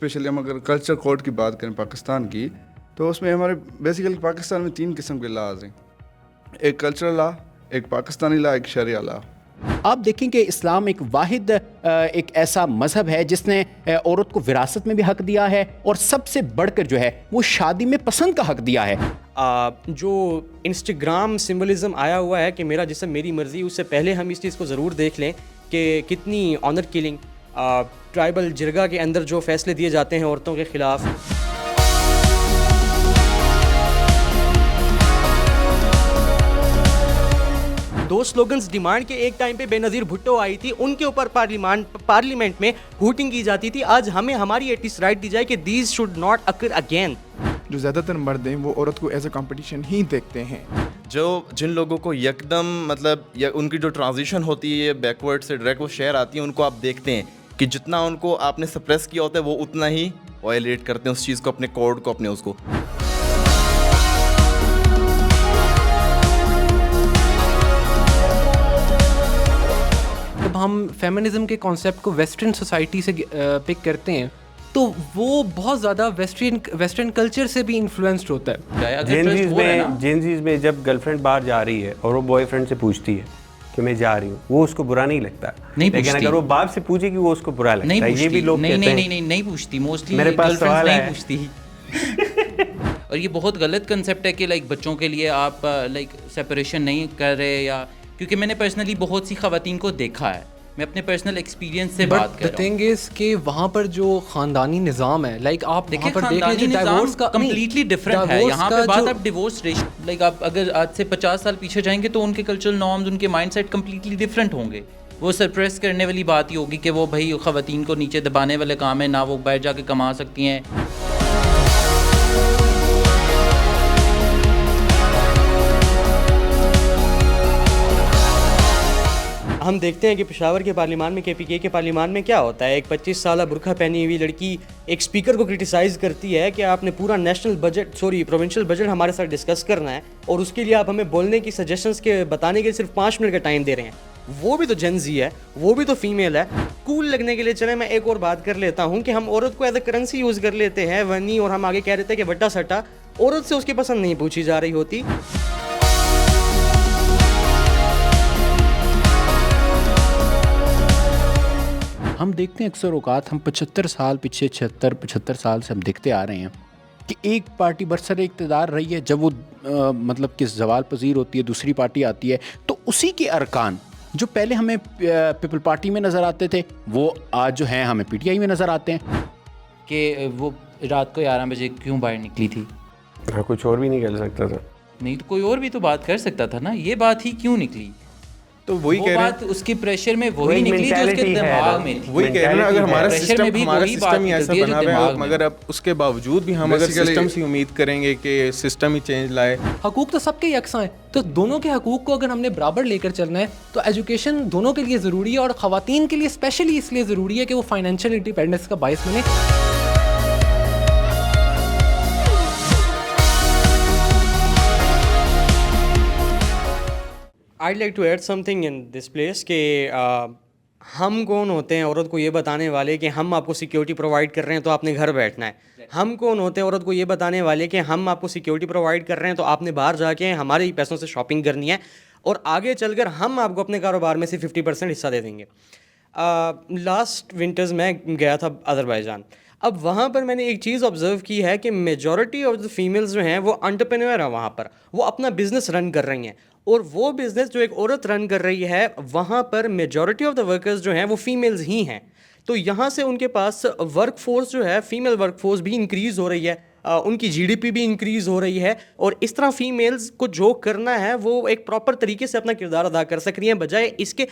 Especially ہم اگر culture code کی بات کریں پاکستان کی، تو اس میں ہمارے بیسیکلی پاکستان میں 3 قسم کے لاز ہیں، ایک کلچرل لا، ایک پاکستانی لا، ایک شریعہ لا۔ آپ دیکھیں کہ اسلام ایک واحد ایک ایسا مذہب ہے جس نے عورت کو وراثت میں بھی حق دیا ہے، اور سب سے بڑھ کر جو ہے وہ شادی میں پسند کا حق دیا ہے۔ جو انسٹاگرام سمبلزم آیا ہوا ہے کہ میرا جسم میری مرضی، اس سے پہلے ہم اس چیز کو ضرور دیکھ لیں کہ کتنی آنر کلنگ ٹرائبل جرگا کے اندر جو فیصلے دیے جاتے ہیں عورتوں کے خلاف۔ دو سلوگنز ڈیمانڈ کے ایک ٹائم پہ بے نظیر بھٹو آئی تھی، ان کے اوپر پارلیمنٹ میں ہوٹنگ کی جاتی تھی۔ آج ہمیں ہماری ایٹ لیسٹ رائٹ دی جائے کہ these should not occur again. جو زیادہ تر مرد ہیں وہ عورت کو ایز اے کمپٹیشن ہی دیکھتے ہیں۔ جن لوگوں کو یکدم مطلب یا ان کی جو ٹرانزیشن ہوتی ہے بیکورڈ سے ڈائریکٹ وہ شہر آتی ہے، ان کو آپ دیکھتے ہیں کہ جتنا ان کو آپ نے سپریس کیا ہوتا ہے وہ اتنا ہی وائلیٹ کرتے ہیں اس چیز کو، اپنے کوڈ کو، اپنے اس کو۔ جب ہم فیمنزم کے کانسیپٹ کو ویسٹرن سوسائٹی سے پک کرتے ہیں تو وہ بہت زیادہ ویسٹرن کلچر سے بھی انفلوئنسڈ ہوتا ہے۔ جینزیز میں جب گرل فرینڈ باہر جا رہی ہے اور وہ بوائے فرینڈ سے پوچھتی ہے کہ میں جا رہی ہوں، وہ اس کو برا نہیں لگتا، لیکن اگر وہ باپ سے پوچھے کہ وہ اس کو برا لگتا ہے۔ یہ بھی لوگ کہتے ہیں نہیں پوچھتی، موسٹلی میرے پاس سوال ہے، نہیں پوچھتی۔ اور یہ بہت غلط کنسیپٹ ہے کہ لائک بچوں کے لیے آپ لائک سیپریشن نہیں کر رہے، یا کیونکہ میں نے پرسنلی بہت سی خواتین کو دیکھا ہے، میں اپنے پرسنل ایکسپیرینس سے بات کر رہا ہوں۔ تھنگ از کہ وہاں پر جو خاندانی نظام ہے، لائک آپ دیکھیں وہاں پر دیکھ لیں جو ڈائیورس کا کمپلیٹلی ڈفرینٹ ہے۔ یہاں پہ بات اب ڈیورس ریشو، لائک آپ اگر آج سے 50 سال پیچھے جائیں گے تو ان کے کلچرل نارمز، ان کے مائنڈ سیٹ کمپلیٹلی ڈفرینٹ ہوں گے۔ وہ سرپریس کرنے والی بات ہی ہوگی کہ وہ بھائی خواتین کو نیچے دبانے والے کام ہے، نہ وہ باہر جا کے کما سکتی ہیں۔ ہم دیکھتے ہیں کہ پشاور کے پارلیمان میں، کے پی کے کے پارلیمان میں کیا ہوتا ہے، ایک 25 سالہ برقع پہنی ہوئی لڑکی ایک اسپیکر کو کرٹیسائز کرتی ہے کہ آپ نے پورا پروونشل بجٹ ہمارے ساتھ ڈسکس کرنا ہے، اور اس کے لیے آپ ہمیں بولنے کی سجیشنز کے بتانے کے صرف 5 منٹ کا ٹائم دے رہے ہیں۔ وہ بھی تو جن زی ہے، وہ بھی تو فیمیل ہے۔ کول لگنے کے لیے چلے میں ایک اور بات کر لیتا ہوں کہ ہم عورت کو ایز اے کرنسی یوز کر لیتے ہیں ونی، اور ہم آگے کہہ رہتے ہیں کہ بٹا سٹا، عورت سے اس کی پسند نہیں پوچھی جا رہی ہوتی۔ ہم دیکھتے ہیں اکثر اوقات ہم 75 سال پیچھے 75 سال سے ہم دیکھتے آ رہے ہیں کہ ایک پارٹی برسر اقتدار رہی ہے، جب وہ مطلب کہ زوال پذیر ہوتی ہے، دوسری پارٹی آتی ہے تو اسی کے ارکان جو پہلے ہمیں پیپل پارٹی میں نظر آتے تھے وہ آج جو ہیں ہمیں پی ٹی آئی میں نظر آتے ہیں۔ کہ وہ رات کو 11 بجے کیوں باہر نکلی تھی؟ کچھ اور بھی نہیں کر سکتا تھا؟ نہیں تو کوئی اور بھی تو بات کر سکتا تھا نا، یہ بات ہی کیوں نکلی؟ تو وہی کہہ رہے ہیں، اس کے پریشر میں وہی نکلی جو اس کے دماغ میں تھی۔ وہی کہہ رہے ہیں اگر ہمارا سسٹم ہی ایسا بنا ہوا ہے، مگر اب اس کے باوجود بھی ہم اگر سسٹم سے امید کریں گے کہ سسٹم ہی چینج لائے۔ حقوق تو سب کے یکساں ہیں، تو دونوں کے حقوق کو اگر ہم نے برابر لے کر چلنا ہے تو ایجوکیشن دونوں کے لیے ضروری ہے، اور خواتین کے لیے اسپیشلی اس لیے ضروری ہے کہ وہ فائنینشیل انڈیپینڈنس کا باعث بنے۔ I'd like to add something in this place کہ ہم کون ہوتے ہیں عورت کو یہ بتانے والے کہ ہم آپ کو سیکیورٹی پرووائڈ کر رہے ہیں تو آپ نے گھر بیٹھنا ہے؟ ہم کون ہوتے ہیں عورت کو یہ بتانے والے کہ ہم آپ کو سیکیورٹی پرووائڈ کر رہے ہیں تو آپ نے باہر جا کے ہمارے ہی پیسوں سے شاپنگ کرنی ہے، اور آگے چل کر ہم آپ کو اپنے کاروبار میں سے 50% حصہ دے دیں گے۔ لاسٹ ونٹرز میں گیا تھا آذربائیجان، اب وہاں پر میں نے ایک چیز آبزرو کی ہے کہ میجورٹی آف دا فیمیلز جو ہیں وہ انٹرپرینور ہیں، وہاں پر وہ اپنا بزنس رن کر رہی ہیں، اور وہ بزنس جو ایک عورت رن کر رہی ہے وہاں پر میجورٹی آف دا ورکرز جو ہیں وہ فیمیلز ہی ہیں، تو یہاں سے ان کے پاس ورک فورس جو ہے، فیمیل ورک فورس بھی انکریز ہو رہی ہے، ان کی جی ڈی پی بھی انکریز ہو رہی ہے، اور اس طرح فیمیلز کو جو کرنا ہے وہ ایک پراپر طریقے سے اپنا کردار ادا کر سک رہی ہیں، بجائے اس کے۔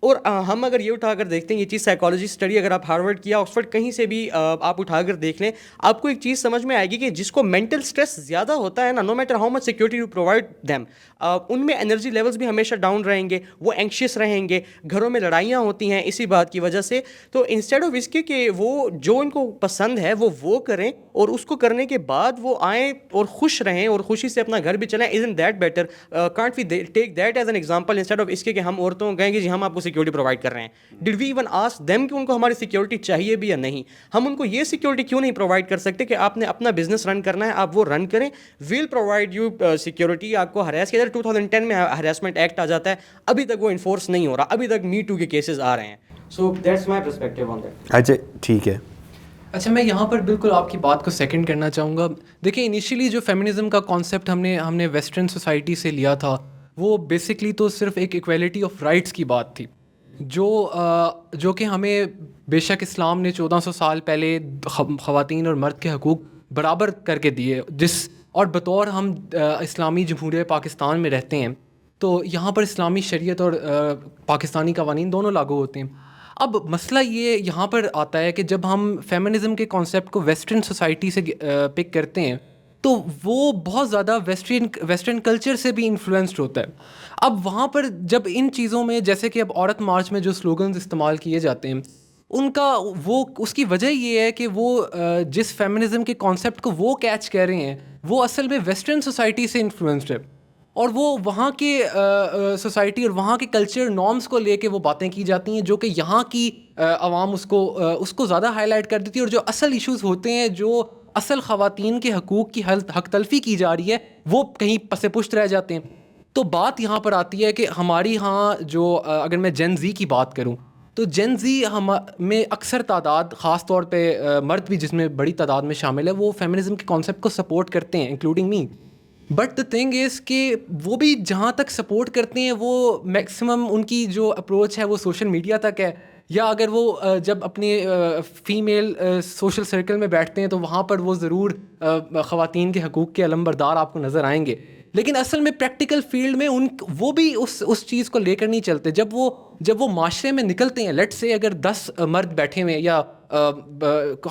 اور ہم اگر یہ اٹھا کر دیکھتے ہیں یہ چیز سائیکالوجی اسٹڈی، اگر آپ ہارورڈ کیا آکسفورڈ کہیں سے بھی آپ اٹھا کر دیکھ لیں، آپ کو ایک چیز سمجھ میں آئے گی کہ جس کو مینٹل اسٹریس زیادہ ہوتا ہے نا، no matter how much security to provide them, ان میں انرجی لیولز بھی ہمیشہ ڈاؤن رہیں گے، وہ اینکشیس رہیں گے، گھروں میں لڑائیاں ہوتی ہیں اسی بات کی وجہ سے۔ تو انسٹیڈ آف اس کے کہ وہ جو ان کو پسند ہے وہ کریں، اور اس کو کرنے کے بعد وہ آئیں اور خوش رہیں اور خوشی سے اپنا گھر بھی چلائیں، isn't that better? Can't we take that as an example instead of اس کے کہ ہم عورتوں کو کہیں کہ جی ہم آپ کو سیکورٹی پرووائڈ کر رہے ہیں. ڈڈ وی ایون آسک دیم کہ ان کو ہماری سیکورٹی چاہیے بھی یا نہیں؟ ہم ان کو یہ سیکورٹی کیوں نہیں پرووائڈ کر سکتے کہ آپ نے اپنا بزنس رن کرنا ہے, آپ وہ رن کریں, ویل پرووائڈ یو سیکورٹی. آپ کو ہراس کیا جاتا ہے, 2010 میں ہراسمنٹ ایکٹ آ جاتا ہے, ابھی تک وہ انفورس نہیں ہو رہا, ابھی تک می ٹو کے کیسز آ رہے ہیں. So that's my perspective on that. اچھا ٹھیک ہے. اچھا میں یہاں پر بالکل آپ کی بات کو سیکنڈ کرنا چاہوں گا. دیکھیں انیشیلی جو فیمنزم کا کانسیپٹ ہم نے ویسٹرن سوسائٹی سے لیا تھا, وہ بیسکلی تو صرف ایک ایکویلٹی آف رائٹس کی بات تھی, جو کہ ہمیں بے شک اسلام نے 1400 سال پہلے خواتین اور مرد کے حقوق برابر کر کے دیے, اور بطور ہم اسلامی جمہوریہ پاکستان میں رہتے ہیں تو یہاں پر اسلامی شریعت اور پاکستانی قوانین دونوں لاگو ہوتے ہیں. اب مسئلہ یہ یہاں پر آتا ہے کہ جب ہم فیمنزم کے کانسیپٹ کو ویسٹرن سوسائٹی سے پک کرتے ہیں تو وہ بہت زیادہ ویسٹرن کلچر سے بھی انفلوئنسڈ ہوتا ہے. اب وہاں پر جب ان چیزوں میں جیسے کہ اب عورت مارچ میں جو سلوگنز استعمال کیے جاتے ہیں اس کی وجہ یہ ہے کہ وہ جس فیمنزم کے کانسیپٹ کو وہ کیچ کر رہے ہیں وہ اصل میں ویسٹرن سوسائٹی سے انفلوئنسڈ ہے, اور وہ وہاں کے سوسائٹی اور وہاں کے کلچر نارمس کو لے کے وہ باتیں کی جاتی ہیں جو کہ یہاں کی عوام اس کو زیادہ ہائی لائٹ کر دیتی ہے, اور جو اصل ایشوز ہوتے ہیں, جو اصل خواتین کے حقوق کی حق تلفی کی جا رہی ہے, وہ کہیں پس پشت رہ جاتے ہیں. تو بات یہاں پر آتی ہے کہ ہماری ہاں جو اگر میں جین زی کی بات کروں تو جین زی میں اکثر تعداد, خاص طور پہ مرد بھی جس میں بڑی تعداد میں شامل ہے, وہ فیمنزم کے کانسیپٹ کو سپورٹ کرتے ہیں including me. But the thing is کہ وہ بھی جہاں تک سپورٹ کرتے ہیں وہ میکسیمم ان کی جو اپروچ ہے وہ سوشل میڈیا تک ہے, یا اگر وہ جب اپنے فیمیل سوشل سرکل میں بیٹھتے ہیں تو وہاں پر وہ ضرور خواتین کے حقوق کے علمبردار آپ کو نظر آئیں گے, لیکن اصل میں پریکٹیکل فیلڈ میں وہ بھی اس چیز کو لے کر نہیں چلتے. جب وہ معاشرے میں نکلتے ہیں, لیٹ سے اگر 10 مرد بیٹھے ہوئے ہیں یا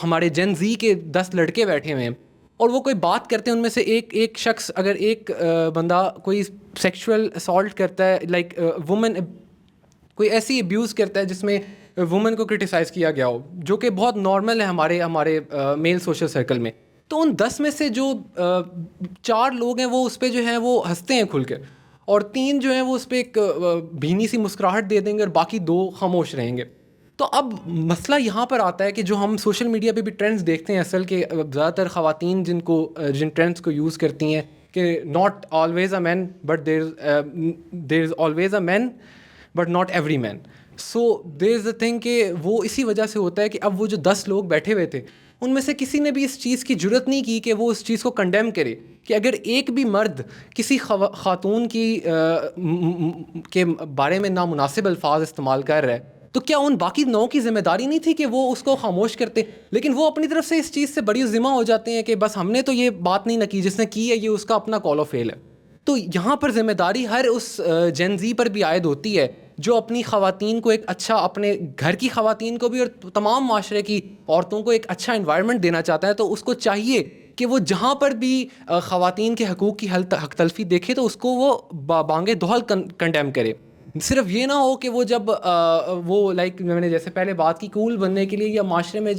ہمارے جین زی کے 10 لڑکے بیٹھے ہوئے ہیں اور وہ کوئی بات کرتے ہیں, ان میں سے ایک شخص اگر ایک بندہ کوئی سیکشول اسالٹ کرتا ہے, لائک وومن کوئی ایسی ابیوز کرتا ہے جس میں وومن کو کرٹیسائز کیا گیا ہو, جو کہ بہت نارمل ہے ہمارے میل سوشل سرکل میں, تو ان 10 میں سے جو 4 لوگ ہیں وہ اس پہ جو ہیں وہ ہنستے ہیں کھل کر, اور 3 جو ہیں وہ اس پہ ایک بھینی سی مسکراہٹ دے دیں گے, اور باقی 2 خاموش رہیں گے. تو اب مسئلہ یہاں پر آتا ہے کہ جو ہم سوشل میڈیا پہ بھی ٹرینڈز دیکھتے ہیں, اصل کہ زیادہ تر خواتین جن ٹرینڈز کو یوز کرتی ہیں کہ not always a man but there is always a man but not every man. So there is a thing کہ وہ اسی وجہ سے ہوتا ہے کہ اب وہ جو 10 لوگ بیٹھے ہوئے تھے ان میں سے کسی نے بھی اس چیز کی جرت نہیں کی کہ وہ اس چیز کو کنڈیم کرے کہ اگر ایک بھی مرد کسی خاتون کے بارے میں نامناسب الفاظ استعمال کر رہا ہے تو کیا ان باقی 9 کی ذمہ داری نہیں تھی کہ وہ اس کو خاموش کرتے؟ لیکن وہ اپنی طرف سے اس چیز سے بڑی ذمہ ہو جاتے ہیں کہ بس ہم نے تو یہ بات نہیں نہ کی, جس نے کی ہے یہ اس کا اپنا کال آف فیل ہے. تو یہاں پر ذمہ داری ہر اس جین زی پر بھی عائد ہوتی ہے جو اپنی خواتین کو ایک اچھا, اپنے گھر کی خواتین کو بھی اور تمام معاشرے کی عورتوں کو ایک اچھا انوائرمنٹ دینا چاہتا ہے. تو اس کو چاہیے کہ وہ جہاں پر بھی خواتین کے حقوق کی حق تلفی دیکھے تو اس کو وہ بانگے دہل کنڈیم کرے. صرف یہ نہ ہو کہ وہ جب وہ لائک میں نے جیسے پہلے بات کی کول بننے کے لیے یا معاشرے میں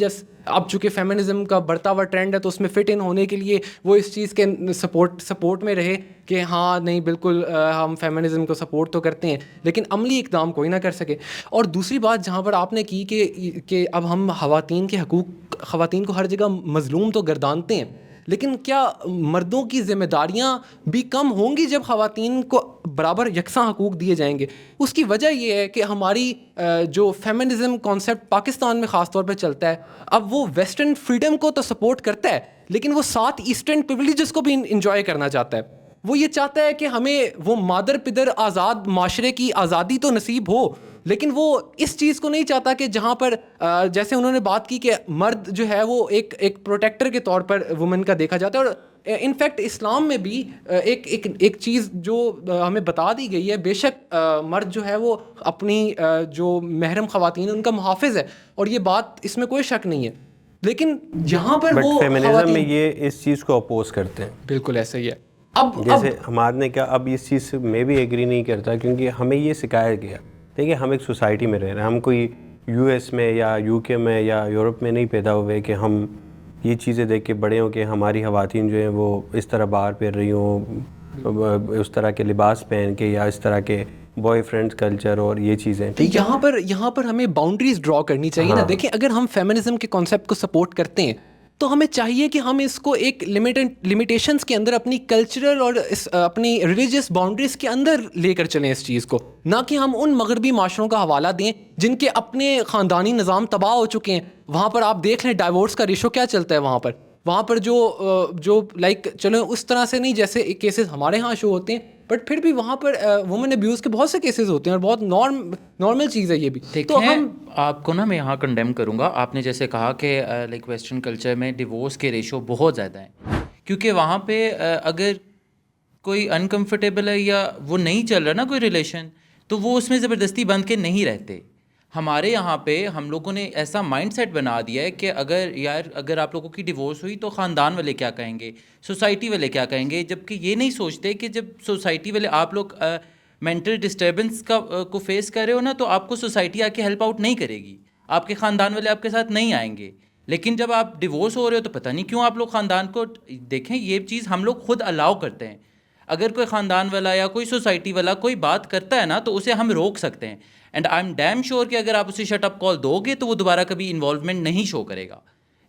اب چونکہ فیمنزم کا بڑھتا ہوا ٹرینڈ ہے تو اس میں فٹ ان ہونے کے لیے وہ اس چیز کے سپورٹ میں رہے کہ ہاں نہیں بالکل ہم فیمنزم کو سپورٹ تو کرتے ہیں, لیکن عملی اقدام کوئی نہ کر سکے. اور دوسری بات جہاں پر آپ نے کی کہ اب ہم خواتین کو ہر جگہ مظلوم تو گردانتے ہیں, لیکن کیا مردوں کی ذمہ داریاں بھی کم ہوں گی جب خواتین کو برابر یکساں حقوق دیے جائیں گے؟ اس کی وجہ یہ ہے کہ ہماری جو فیمنزم کانسیپٹ پاکستان میں خاص طور پہ چلتا ہے, اب وہ ویسٹرن فریڈم کو تو سپورٹ کرتا ہے لیکن وہ ساتھ ایسٹرن پریویلیجز کو بھی انجوائے کرنا چاہتا ہے. وہ یہ چاہتا ہے کہ ہمیں وہ مادر پدر آزاد معاشرے کی آزادی تو نصیب ہو, لیکن وہ اس چیز کو نہیں چاہتا کہ جہاں پر جیسے انہوں نے بات کی کہ مرد جو ہے وہ ایک پروٹیکٹر کے طور پر وومن کا دیکھا جاتا ہے. اور انفیکٹ اسلام میں بھی ایک چیز جو ہمیں بتا دی گئی ہے, بے شک مرد جو ہے وہ اپنی جو محرم خواتین ان کا محافظ ہے اور یہ بات اس میں کوئی شک نہیں ہے, لیکن یہاں پر وہ فیمنزم میں یہ اس چیز کو اپوز کرتے ہیں. بالکل ایسا ہی ہے. جیسے ہمارے نے کیا اب اس چیز سے میں بھی ایگری نہیں کرتا کیونکہ ہمیں یہ سکھایا گیا. دیکھیے ہم ایک سوسائٹی میں رہ رہے ہیں, ہم کوئی یو ایس میں یا یو کے میں یا یورپ میں نہیں پیدا ہوئے کہ ہم یہ چیزیں دیکھ کے بڑے ہوں کہ ہماری خواتین جو ہیں وہ اس طرح باہر پھر رہی ہوں, اس طرح کے لباس پہن کے یا اس طرح کے بوائے فرینڈ کلچر اور یہ چیزیں. یہاں پر ہمیں باؤنڈریز ڈرا کرنی چاہیے نا. دیکھیں اگر ہم فیمنزم کے کانسیپٹ کو سپورٹ کرتے ہیں تو ہمیں چاہیے کہ ہم اس کو ایک لمیٹیشنس کے اندر اپنی کلچرل اور اپنی ریلیجیس باؤنڈریز کے اندر لے کر چلیں اس چیز کو, نہ کہ ہم ان مغربی معاشروں کا حوالہ دیں جن کے اپنے خاندانی نظام تباہ ہو چکے ہیں. وہاں پر آپ دیکھ لیں ڈائیورس کا ریشو کیا چلتا ہے وہاں پر جو لائک چلو اس طرح سے نہیں جیسے کیسز ہمارے ہاں شو ہوتے ہیں, بٹ پھر بھی وہاں پر وومن ابیوز کے بہت سے کیسز ہوتے ہیں اور بہت نارمل چیز ہے یہ بھی. تو ہم آپ کو نا میں یہاں کنڈیم کروں گا. آپ نے جیسے کہا کہ لائک ویسٹرن کلچر میں ڈیورس کے ریشو بہت زیادہ ہیں, کیونکہ وہاں پہ اگر کوئی انکمفرٹیبل ہے یا وہ نہیں چل رہا نا کوئی ریلیشن, تو وہ اس میں زبردستی بند کے نہیں رہتے. ہمارے یہاں پہ ہم لوگوں نے ایسا مائنڈ سیٹ بنا دیا ہے کہ اگر آپ لوگوں کی ڈیورس ہوئی تو خاندان والے کیا کہیں گے, سوسائٹی والے کیا کہیں گے, جبکہ یہ نہیں سوچتے کہ جب سوسائٹی والے آپ لوگ مینٹل ڈسٹربنس کو فیس کر رہے ہو نا, تو آپ کو سوسائٹی آ کے ہیلپ آؤٹ نہیں کرے گی, آپ کے خاندان والے آپ کے ساتھ نہیں آئیں گے. لیکن جب آپ ڈیورس ہو رہے ہو تو پتہ نہیں کیوں آپ لوگ خاندان کو دیکھیں, یہ چیز ہم لوگ خود الاؤ کرتے ہیں. اگر کوئی خاندان والا یا کوئی سوسائٹی والا کوئی بات کرتا ہے نا تو اسے ہم روک سکتے ہیں. And I am damn sure کہ اگر آپ اسے شٹ اپ کال دو گے تو وہ دوبارہ کبھی انوالومنٹ نہیں شو کرے گا.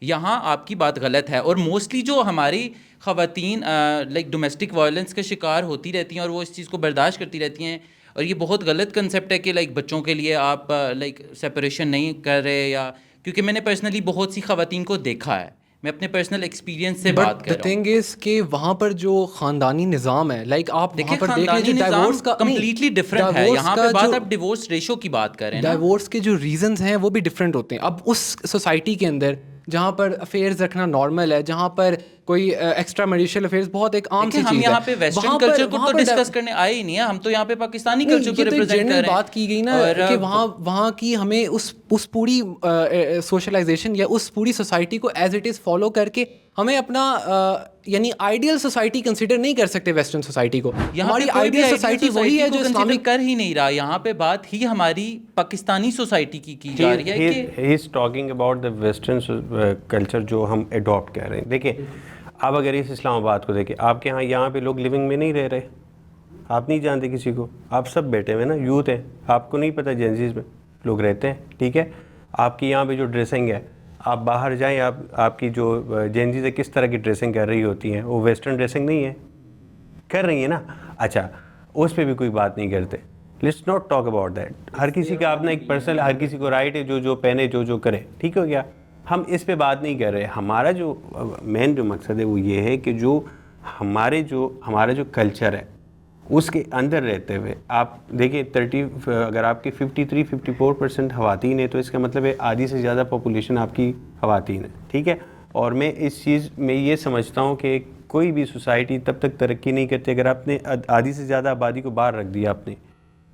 یہاں آپ کی بات غلط ہے. اور موسٹلی جو ہماری خواتین لائک ڈومیسٹک وائلنس کا شکار ہوتی رہتی ہیں اور وہ اس چیز کو برداشت کرتی رہتی ہیں, اور یہ بہت غلط کنسیپٹ ہے کہ لائک بچوں کے لیے آپ لائک سیپریشن نہیں کر رہے, یا کیونکہ میں نے پرسنلی بہت سی خواتین کو دیکھا ہے, میں اپنے پرسنل ایکسپیرینس سے بات کر رہا ہوں. تھنگ از کہ وہاں پر جو خاندانی نظام ہے لائک آپ دیکھیں خاندانی نظام کمپلیٹلی ڈفرینٹ ہے. یہاں پہ بات آپ ڈیورس ریشو کی بات کر رہے ہیں, ڈائیورس کے جو ریزنز ہیں وہ بھی ڈفرینٹ ہوتے ہیں. اب اس سوسائٹی کے اندر جہاں پر افیئرز رکھنا نارمل ہے, جہاں پر کوئی ایکسٹرا میریشل افیئرز بہت ایک عام سی چیز ہے. ہم یہاں پہ ویسٹرن کلچر کو تو ڈسکس کرنے آئے ہی نہیں ہیں, ہم تو یہاں پہ پاکستانی کلچر کو ریپرزینٹ کر رہے ہیں. بات کی گئی نا کہ وہاں کی ہمیں اس پوری سوشلائزیشن یا اس پوری سوسائٹی کو ایز اٹ از فالو کر کے ہمیں اپنا یعنی آئیڈیل سوسائٹی کنسیڈر نہیں کر سکتے ویسٹرن سوسائٹی کو. ہماری آئیڈیل سوسائٹی وہی ہے جو اسلامک کر ہی نہیں رہا. یہاں پہ بات ہی ہماری پاکستانی سوسائٹی کی جا رہی ہے کہ he is talking about the western culture جو ہم اڈاپٹ کر رہے ہیں. دیکھیں آپ اگر اس اسلام آباد کو دیکھیں, آپ کے یہاں پہ لوگ لیونگ میں نہیں رہ رہے, آپ نہیں جانتے کسی کو, آپ سب بیٹھے ہوئے نا, یوتھ ہیں, آپ کو نہیں پتہ جنزیز میں لوگ رہتے ہیں. ٹھیک ہے, آپ کی یہاں پہ جو ڈریسنگ ہے, آپ باہر جائیں, آپ کی جو جنزیز ہے کس طرح کی ڈریسنگ کر رہی ہوتی ہیں, وہ ویسٹرن ڈریسنگ نہیں ہے, کر رہی ہیں نا. اچھا اس پہ بھی کوئی بات نہیں کرتے. Let's not talk about that. ہر کسی کا اپنا ایک پرسنل, ہر کسی کو رائٹ ہے جو پہنے جو کرے, ٹھیک ہو گیا. ہم اس پہ بات نہیں کر رہے. ہمارا جو مین جو مقصد ہے وہ یہ ہے کہ جو ہمارا جو کلچر ہے اس کے اندر رہتے ہوئے آپ دیکھیں اگر آپ کی 53-54% خواتین ہے تو اس کا مطلب ہے آدھی سے زیادہ پاپولیشن آپ کی خواتین ہے. ٹھیک ہے, اور میں اس چیز میں یہ سمجھتا ہوں کہ کوئی بھی سوسائٹی تب تک ترقی نہیں کرتی اگر آپ نے آدھی سے زیادہ آبادی کو باہر رکھ دیا آپ نے,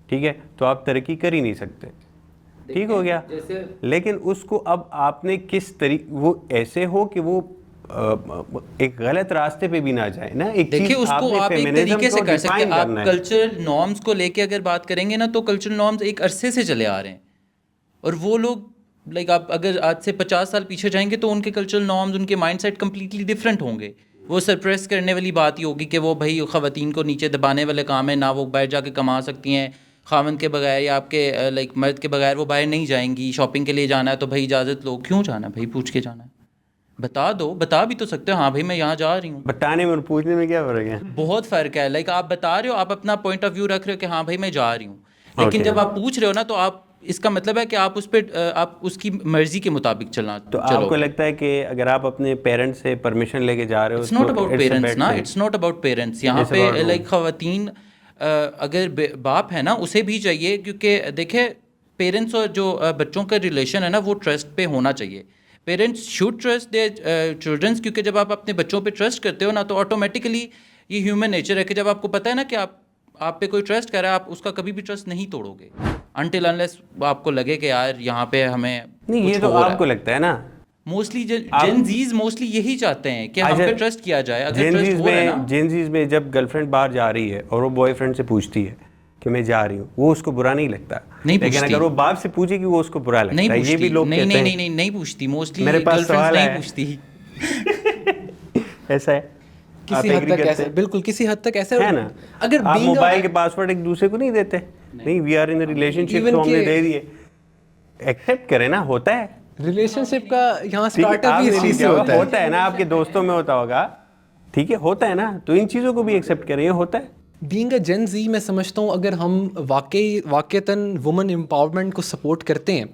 ٹھیک ہے, تو آپ ترقی کر ہی نہیں سکتے. ٹھیک ہو گیا. لیکن اس کو اب آپ نے کس طریقے وہ ایسے ہو کہ وہ ایک غلط راستے پہ بھی نہ جائے نا. ایک دیکھیں اس کو آپ ایک طریقے سے کر سکتے ہیں. آپ کلچرل نارمز کو لے کے اگر بات کریں گے نا تو کلچرل نارمز ایک عرصے سے چلے آ رہے ہیں, اور وہ لوگ لائک آپ اگر آج سے 50 سال پیچھے جائیں گے تو ان کے کلچرل نارمز, ان کے مائنڈ سیٹ کمپلیٹلی ڈفرینٹ ہوں گے. وہ سرپریس کرنے والی بات ہی ہوگی کہ وہ بھائی خواتین کو نیچے دبانے والے کام ہے, نہ وہ باہر جا کے کما سکتی ہیں خاوند کے بغیر, یا آپ کے لائک مرد کے بغیر وہ باہر نہیں جائیں گی. شاپنگ کے لیے جانا ہے تو بھائی اجازت لو, کیوں جانا ہے بھائی, پوچھ کے جانا ہے, بتا دو, بتا بھی تو سکتے ہو ہاں بھائی میں یہاں جا رہی ہوں. بتانے میں اور پوچھنے میں کیا فرق ہے؟ بہت فرق ہے. لائک آپ بتا رہے ہو, آپ اپنا پوائنٹ آف ویو رکھ رہے ہو کہ ہاں بھائی میں جا رہی ہوں, لیکن جب آپ پوچھ رہے ہو نا تو آپ اس کا مطلب ہے کہ آپ اس پہ آپ اس کی مرضی کے مطابق چلنا. تو آپ کو لگتا ہے کہ اگر آپ اپنے پیرنٹس سے پرمیشن لے کے جا رہے ہو, اٹس ناٹ اباؤٹ پیرنٹس نا, اٹس ناٹ اباؤٹ پیرنٹس. یہاں پہ لائک خواتین اگر باپ ہے نا اسے بھی چاہیے, کیونکہ دیکھیں پیرنٹس اور جو بچوں کا ریلیشن ہے نا وہ ٹرسٹ پہ ہونا چاہیے. Parents should trust their childrens, کیونکہ جب آپ اپنے بچوں پہ ٹرسٹ کرتے ہو نا تو آٹومیٹکلی یہ ہیومن نیچر ہے کہ جب آپ کو پتہ ہے نا کہ آپ پہ کوئی ٹرسٹ کر رہا ہے, آپ اس کا کبھی بھی ٹرسٹ نہیں توڑو گے انٹل انلیس آپ کو لگے کہ یار یہاں پہ ہمیں نہیں. یہ تو آپ کو لگتا ہے نا, موسٹلی جنزیز موسٹلی یہی چاہتے ہیں کہ ہم پہ ٹرسٹ کیا جائے. اگر ٹرسٹ ہو رہا ہے نا, جنزیز میں جب گرل فرینڈ باہر جا رہی ہے اور وہ بوائے فرینڈ سے پوچھتی ہے کہ میں جا رہی ہوں, وہ اس کو برا نہیں لگتا. لیکن اگر وہ باپ سے پوچھے کہ وہ اس کو برا لگتا ہے. یہ بھی لوگ کہتے ہیں نہیں پوچھتی, موسٹلی میرے پاس سوال نہیں پوچھتی. ایسا ہے کسی حد تک ایسے بالکل کسی حد تک ایسے ہے نا. اگر آپ موبائل کے پاسورڈ ایک دوسرے کو نہیں دیتے, نہیں وی آر ان ریلیشن شپ تو ہم نے دے دیے, ایکسیپٹ کریں نا, ہوتا ہے ریلیشن شپ کا یہاں اسٹارٹ اپ بھی اس چیز سے ہوتا ہے نا, آپ کے دوستوں میں ہوتا ہوگا, ٹھیک ہے, ہوتا ہے نا, تو ان چیزوں کو بھی ایکسیپٹ کریں, یہ ہوتا ہے. بینگ اے جین زی میں سمجھتا ہوں اگر ہم واقعتاً وومن امپاورمنٹ کو سپورٹ کرتے ہیں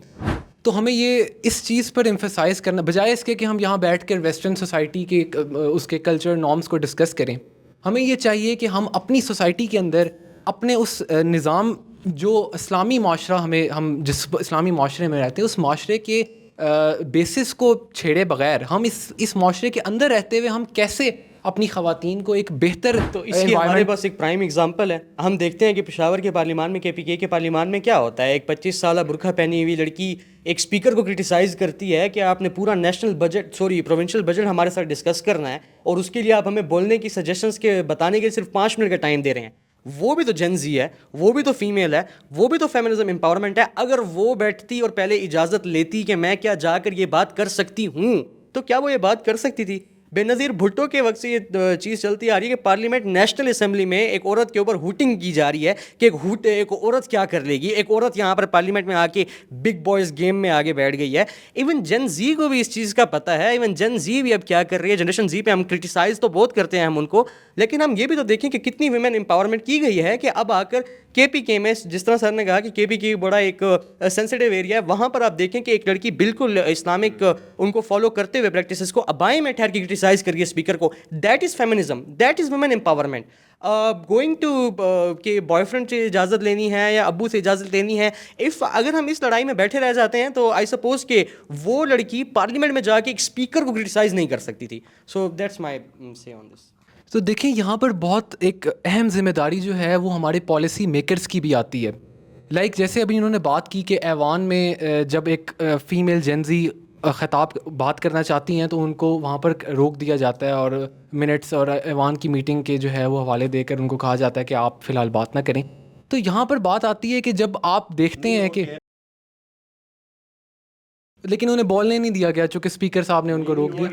تو ہمیں یہ اس چیز پر ایمفیسائز کرنا, بجائے اس کے کہ ہم یہاں بیٹھ کر ویسٹرن سوسائٹی کے اس کے کلچر نارمس کو ڈسکس کریں, ہمیں یہ چاہیے کہ ہم اپنی سوسائٹی کے اندر اپنے اس نظام جو اسلامی معاشرہ ہم جس اسلامی معاشرے میں رہتے ہیں اس معاشرے کے بیسس کو چھیڑے بغیر ہم اس معاشرے کے اندر رہتے ہوئے ہم کیسے اپنی خواتین کو ایک بہتر, تو اس کی ہمارے پاس ایک پرائم ایگزامپل ہے. ہم دیکھتے ہیں کہ پشاور کے پارلیمان میں KPK کے پارلیمان میں کیا ہوتا ہے, ایک 25 سالہ برقع پہنی ہوئی لڑکی ایک اسپیکر کو کرٹیسائز کرتی ہے کہ آپ نے پورا نیشنل بجٹ پروونشل بجٹ ہمارے ساتھ ڈسکس کرنا ہے اور اس کے لیے آپ ہمیں بولنے کی سجیشنس کے بتانے کے صرف 5 منٹ کا ٹائم دے رہے ہیں. وہ بھی تو جن زی ہے, وہ بھی تو فیمیل ہے, وہ بھی تو فیمنزم امپاورمنٹ ہے. اگر وہ بیٹھتی اور پہلے اجازت لیتی کہ میں کیا جا کر یہ بات کر سکتی ہوں, تو کیا وہ یہ بات کر سکتی تھی؟ بے نظیر بھٹو کے وقت سے یہ چیز چلتی آ رہی ہے کہ پارلیمنٹ نیشنل اسمبلی میں ایک عورت کے اوپر ہوٹنگ کی جا رہی ہے کہ ایک عورت کیا کر لے گی. ایک عورت یہاں پر پارلیمنٹ میں آ کے بگ بوائز گیم میں آگے بیٹھ گئی ہے. ایون جن زی کو بھی اس چیز کا پتہ ہے. ایون جن زی بھی اب کیا کر رہی ہے, جنریشن زی پہ ہم کرٹیسائز تو بہت کرتے ہیں ہم ان کو, لیکن ہم یہ بھی تو دیکھیں کہ کتنی ویمن امپاورمنٹ کی گئی ہے کہ اب آ کر KPK میں, جس طرح سر نے کہا کہ KPK بڑا ایک سینسیٹیو ایریا ہے, وہاں پر آپ دیکھیں کہ ایک لڑکی بالکل اسلامک ان کو فالو کرتے ہوئے پریکٹسز کو ابائیں میں ٹھہر کے کرٹیسائز کر رہی ہے اسپیکر کو. That is feminism, that is women empowerment. Going to کہ بوائے فرینڈ سے اجازت لینی ہے یا ابو سے اجازت لینی ہے, اگر ہم اس لڑائی میں بیٹھے رہ جاتے ہیں تو آئی سپوز کہ وہ لڑکی پارلیمنٹ میں جا کے ایک اسپیکر کو کرٹیسائز نہیں کر سکتی تھی. سو دیٹس مائی سے آن دس. تو دیکھیں یہاں پر بہت ایک اہم ذمہ داری جو ہے وہ ہمارے پالیسی میکرز کی بھی آتی ہے. لائک جیسے ابھی انہوں نے بات کی کہ ایوان میں جب ایک فیمیل جینزی خطاب بات کرنا چاہتی ہیں تو ان کو وہاں پر روک دیا جاتا ہے اور منٹس اور ایوان کی میٹنگ کے جو ہے وہ حوالے دے کر ان کو کہا جاتا ہے کہ آپ فی الحال بات نہ کریں. تو یہاں پر بات آتی ہے کہ جب آپ دیکھتے ہیں کہ لیکن انہیں بولنے نہیں دیا گیا چونکہ اسپیکر صاحب نے ان کو روک دیا.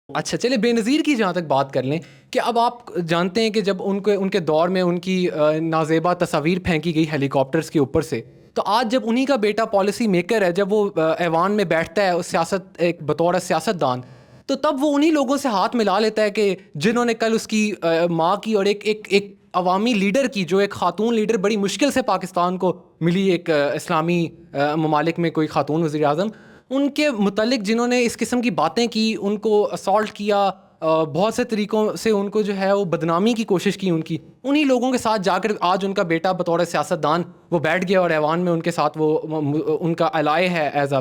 اچھا چلے بے نظیر کی جہاں تک بات کر لیں کہ اب آپ جانتے ہیں کہ جب ان کے دور میں ان کی نازیبا تصاویر پھینکی گئی ہیلی کاپٹرز کے اوپر سے, تو آج جب انہی کا بیٹا پالیسی میکر ہے, جب وہ ایوان میں بیٹھتا ہے سیاست ایک بطور سیاست دان, تو تب وہ انہی لوگوں سے ہاتھ ملا لیتا ہے کہ جنہوں نے کل اس کی ماں کی اور ایک عوامی لیڈر کی, جو ایک خاتون لیڈر بڑی مشکل سے پاکستان کو ملی, ایک اسلامی ممالک میں کوئی خاتون وزیر اعظم, ان کے متعلق جنہوں نے اس قسم کی باتیں کی, ان کو اسالٹ کیا, بہت سے طریقوں سے ان کو جو ہے وہ بدنامی کی کوشش کی ان کی, انہی لوگوں کے ساتھ جا کر آج ان کا بیٹا بطور سیاست دان وہ بیٹھ گیا اور ایوان میں ان کے ساتھ وہ ان کا الائے ہے ایز اے.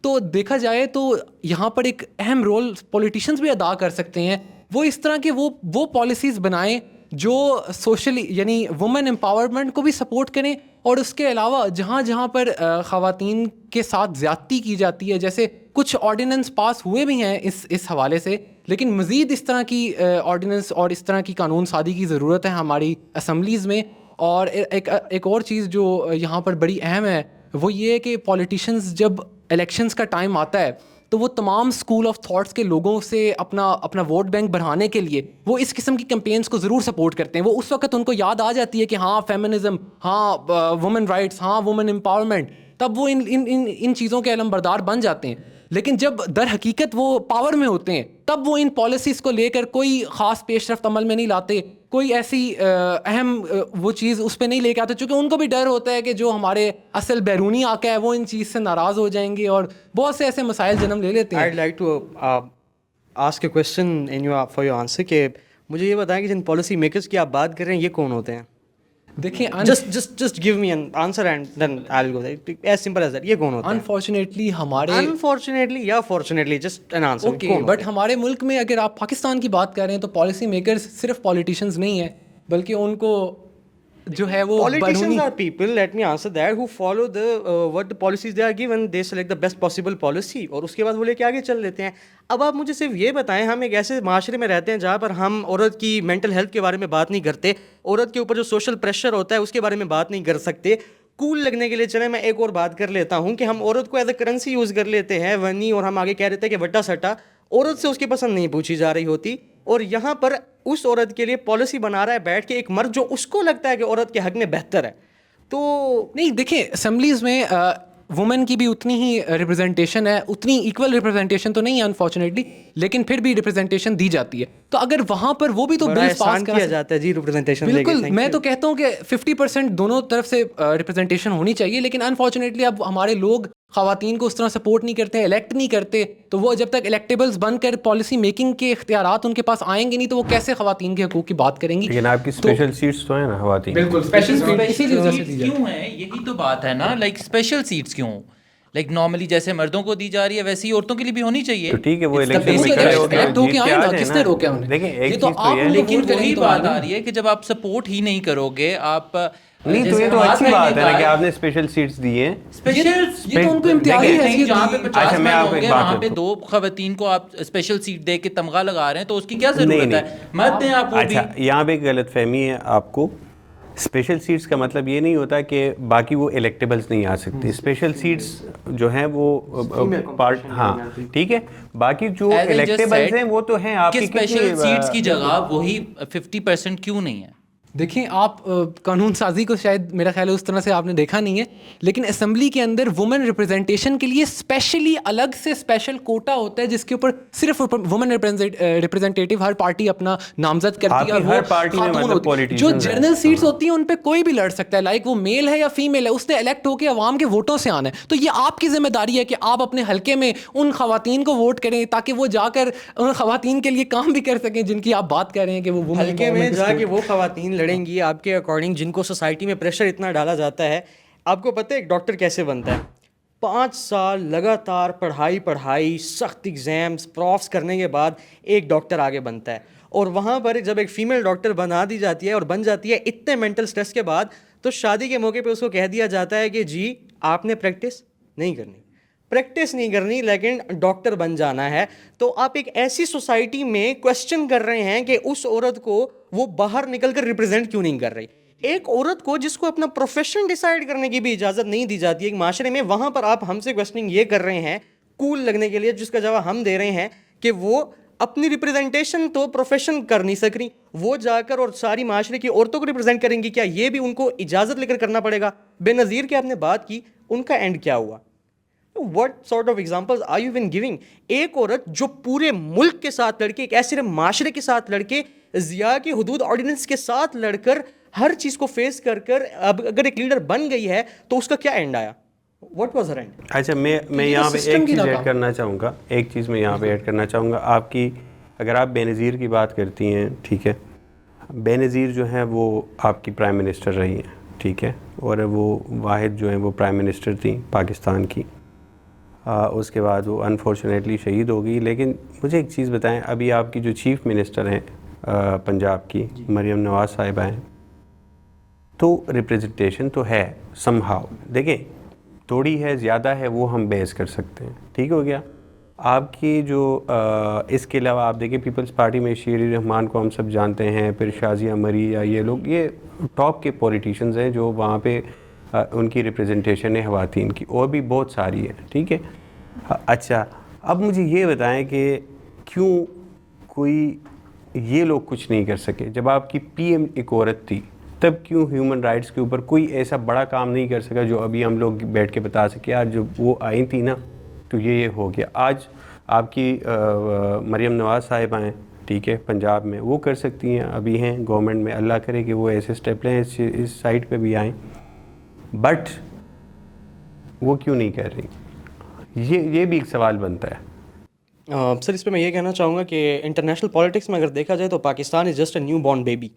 تو دیکھا جائے تو یہاں پر ایک اہم رول پولیٹیشینز بھی ادا کر سکتے ہیں, وہ اس طرح کے وہ پالیسیز بنائیں جو سوشلی یعنی وومن امپاورمنٹ کو بھی سپورٹ کریں, اور اس کے علاوہ جہاں جہاں پر خواتین کے ساتھ زیادتی کی جاتی ہے, جیسے کچھ آرڈیننس پاس ہوئے بھی ہیں اس حوالے سے, لیکن مزید اس طرح کی آرڈیننس اور اس طرح کی قانون سازی کی ضرورت ہے ہماری اسمبلیز میں. اور ایک اور چیز جو یہاں پر بڑی اہم ہے وہ یہ ہے کہ پولیٹیشینز جب الیکشنز کا ٹائم آتا ہے تو وہ تمام اسکول آف تھاٹس کے لوگوں سے اپنا ووٹ بینک بڑھانے کے لیے وہ اس قسم کی کمپینس کو ضرور سپورٹ کرتے ہیں. وہ اس وقت ان کو یاد آ جاتی ہے کہ ہاں فیمنزم, ہاں وومن رائٹس, ہاں وومن امپاورمنٹ, تب وہ ان چیزوں کے علم بردار بن جاتے ہیں. لیکن جب در حقیقت وہ پاور میں ہوتے ہیں تب وہ ان پالیسیز کو لے کر کوئی خاص پیش رفت عمل میں نہیں لاتے, کوئی ایسی اہم وہ چیز اس پہ نہیں لے کے آتے, چونکہ ان کو بھی ڈر ہوتا ہے کہ جو ہمارے اصل بیرونی آقا ہے وہ ان چیز سے ناراض ہو جائیں گے, اور بہت سے ایسے مسائل جنم لے لیتے ہیں. I'd like to ask a question for your answer کہ مجھے یہ بتائیں کہ جن پالیسی میکرز کی آپ بات کر رہے ہیں یہ کون ہوتے ہیں؟ دیکھیں just give me an answer and then I'll go there, as simple as that. یہ کون ہوتا ہے؟ Unfortunately یا fortunately just an answer. Okay, but ہمارے ملک میں اگر آپ پاکستان کی بات کر رہے ہیں تو پالیسی میکرز صرف پولیٹیشینز نہیں ہیں, بلکہ ان کو جو ہے وہ politicians are people, let me answer that, who follow what the policies they are given, they select the best possible policy اور اس کے بعد وہ لے کے آگے چل لیتے ہیں. اب آپ مجھے صرف یہ بتائیں, ہم ایک ایسے معاشرے میں رہتے ہیں جہاں پر ہم عورت کی مینٹل ہیلتھ کے بارے میں بات نہیں کرتے, عورت کے اوپر جو سوشل پریشر ہوتا ہے اس کے بارے میں بات نہیں کر سکتے. کول لگنے کے لیے چلیں میں ایک اور بات کر لیتا ہوں کہ ہم عورت کو ایز اے کرنسی یوز کر لیتے ہیں ونی, اور ہم آگے کہہ رہتے ہیں کہ وٹا سٹا, عورت سے اس کی پسند نہیں پوچھی جا رہی ہوتی. اور یہاں پر اس عورت کے لیے پالیسی بنا رہا ہے بیٹھ کے ایک مرد جو اس کو لگتا ہے کہ عورت کے حق میں بہتر ہے. تو نہیں دیکھیں اسمبلیز میں وومن کی بھی اتنی ہی ریپرزنٹیشن ہے, اتنی ایکول ریپرزنٹیشن تو نہیں ہے انفارچونیٹلی, لیکن پھر بھی ریپرزنٹیشن دی جاتی ہے. تو اگر وہاں پر وہ بھی تو بلز پاس کیا جاتا ہے جی ریپرزنٹیشن, بالکل میں تو کہتا ہوں کہ 50% دونوں طرف سے ریپرزنٹیشن ہونی چاہیے, لیکن انفارچونیٹلی اب ہمارے لوگ خواتین کو اس طرح سپورٹ نہیں کرتے, الیکٹ نہیں کرتے, تو وہ جب تک الیکٹیبلز بن کر پالیسی میکنگ کے اختیارات ان کے پاس آئیں گے نہیں تو وہ کیسے خواتین کے حقوق کی بات کریں گی. لیکن آپ کی اسپیشل سیٹس تو ہیں نا خواتین, بالکل اسپیشل کیوں ہیں, یہی تو بات ہے نا, لائک اسپیشل سیٹس کیوں, لائک نارملی جیسے مردوں کو دی جا رہی ہے ویسے ہی عورتوں کے لیے بھی ہونی چاہیے. تو ٹھیک ہے وہ الیکشن میں کھڑے ہو کے کس نے روکا انہیں, دیکھیں ایک چیز تو یہ, لیکن وہی بات آ رہی ہے کہ جب آپ سپورٹ ہی نہیں کرو گے, آپ نہیں تو یہ تو اچھی بات ہے نا کہ آپ نے اسپیشل سیٹس دی ہیں, یہ تو ان کو امتیازی حیثیت جہاں پہ 50 میں آپ کو ہوں ایک گے بات وہاں پہ 2 خواتین کو آپ اسپیشل سیٹ دے کے تمغہ لگا رہے ہیں, تو اس کی کیا ضرورت ہے, مت دیں آپ وہ بھی. اچھا یہاں پہ ایک غلط فہمی ہے آپ کو, اسپیشل سیٹس کا مطلب یہ نہیں ہوتا کہ باقی وہ الیکٹیبلز نہیں آ سکتی. اسپیشل سیٹس جو ہیں وہ پارٹ, ہاں ٹھیک ہے, باقی جو الیکٹیبلز ہیں وہ تو ہیں آپ کی. اسپیشل سیٹس کی جگہ وہی 50% کیوں نہیں ہے؟ دیکھیں آپ قانون سازی کو شاید میرا خیال ہے اس طرح سے آپ نے دیکھا نہیں ہے, لیکن اسمبلی کے اندر وومن ریپرزنٹیشن کے لیے اسپیشلی الگ سے اسپیشل کوٹا ہوتا ہے جس کے اوپر صرف وومن ریپرزنٹیٹیو ہر پارٹی اپنا نامزد کرتی ہے, اور ہر پارٹی میں مطلب جو جنرل سیٹس ہوتی ہیں ان پہ کوئی بھی لڑ سکتا ہے, لائک وہ میل ہے یا فیمیل ہے, اس نے الیکٹ ہو کے عوام کے ووٹوں سے آنا ہے. تو یہ آپ کی ذمہ داری ہے کہ آپ اپنے حلقے میں ان خواتین کو ووٹ کریں تاکہ وہ جا کر ان خواتین کے لیے کام بھی کر سکیں جن کی آپ بات کر رہے ہیں کہ وہ حلقے میں جا کے وہ خواتین لڑیں گی آپ کے اکارڈنگ جن کو سوسائٹی میں پریشر اتنا ڈالا جاتا ہے. آپ کو پتہ ہے ایک ڈاکٹر کیسے بنتا ہے؟ 5 سال لگاتار پڑھائی سخت ایگزامس پروفس کرنے کے بعد ایک ڈاکٹر آگے بنتا ہے, اور وہاں پر جب ایک فیمیل ڈاکٹر بنا دی جاتی ہے اور بن جاتی ہے اتنے مینٹل سٹریس کے بعد, تو شادی کے موقع پہ اس کو کہہ دیا جاتا ہے کہ جی آپ نے پریکٹس نہیں کرنی لیکن ڈاکٹر بن جانا ہے. تو آپ ایک ایسی سوسائٹی میں کوشچن کر رہے ہیں کہ اس عورت کو وہ باہر نکل کر ریپرزینٹ کیوں نہیں کر رہی. ایک عورت کو جس کو اپنا پروفیشن ڈیسائیڈ کرنے کی بھی اجازت نہیں دی جاتی ہے ایک معاشرے میں, وہاں پر آپ ہم سے کوشچننگ یہ کر رہے ہیں کول لگنے کے لیے, جس کا جواب ہم دے رہے ہیں کہ وہ اپنی ریپرزنٹیشن تو پروفیشن کر نہیں سک رہی, وہ جا کر اور ساری معاشرے کی عورتوں کو ریپرزینٹ کریں گی, کیا یہ بھی ان کو اجازت لے کر کرنا پڑے گا؟ بے نظیر کی آپ نے بات کی, ان کا اینڈ کیا ہوا؟ What sort of examples are you even giving? ایک عورت جو پورے ملک کے ساتھ لڑ کے, ایک ایسے معاشرے کے ساتھ لڑ کے, ضیاء کی حدود آرڈیننس کے ساتھ لڑ کر ہر چیز کو فیس کر اب اگر ایک لیڈر بن گئی ہے تو اس کا کیا اینڈ آیا؟ What was her end? اچھا میں یہاں پہ ایک چیز ایڈ کرنا چاہوں گا, آپ کی اگر آپ بے نظیر کی بات کرتی ہیں, ٹھیک ہے, بے نظیر جو ہیں وہ آپ کی پرائم منسٹر رہی ہیں, ٹھیک ہے, اور وہ واحد جو ہیں وہ پرائم منسٹر تھیں پاکستان کی. اس کے بعد وہ انفارچونیٹلی شہید ہو گئی. لیکن مجھے ایک چیز بتائیں, ابھی آپ کی جو چیف منسٹر ہیں پنجاب کی, مریم نواز صاحبہ ہیں, تو ریپرزنٹیشن تو ہے سم ہاؤ. دیکھیں تھوڑی ہے زیادہ ہے وہ ہم بیس کر سکتے ہیں, ٹھیک ہو گیا. آپ کی جو اس کے علاوہ آپ دیکھیں پیپلز پارٹی میں شیر رحمان کو ہم سب جانتے ہیں, پھر شازیہ مری, یا یہ لوگ یہ ٹاپ کے پولیٹیشنز ہیں جو وہاں پہ ان کی ریپرزنٹیشن ہے خواتین کی, اور بھی بہت ساری ہے, ٹھیک ہے. اچھا اب مجھے یہ بتائیں کہ کیوں کوئی یہ لوگ کچھ نہیں کر سکے؟ جب آپ کی پی ایم ایک عورت تھی تب کیوں ہیومن رائٹس کے اوپر کوئی ایسا بڑا کام نہیں کر سکا جو ابھی ہم لوگ بیٹھ کے بتا سکے یار جب وہ آئی تھی نا تو یہ ہو گیا. آج آپ کی مریم نواز صاحبہ ہیں, ٹھیک ہے, پنجاب میں, وہ کر سکتی ہیں, ابھی ہیں گورنمنٹ میں, اللہ کرے کہ وہ ایسے اسٹیپ لیں, اس سائٹ پہ بھی آئیں, بٹ وہ کیوں نہیں کر رہی؟ یہ بھی ایک سوال بنتا ہے. سر اس پہ میں یہ کہنا چاہوں گا کہ انٹرنیشنل پالیٹکس میں اگر دیکھا جائے تو Pakistan is just a new born baby,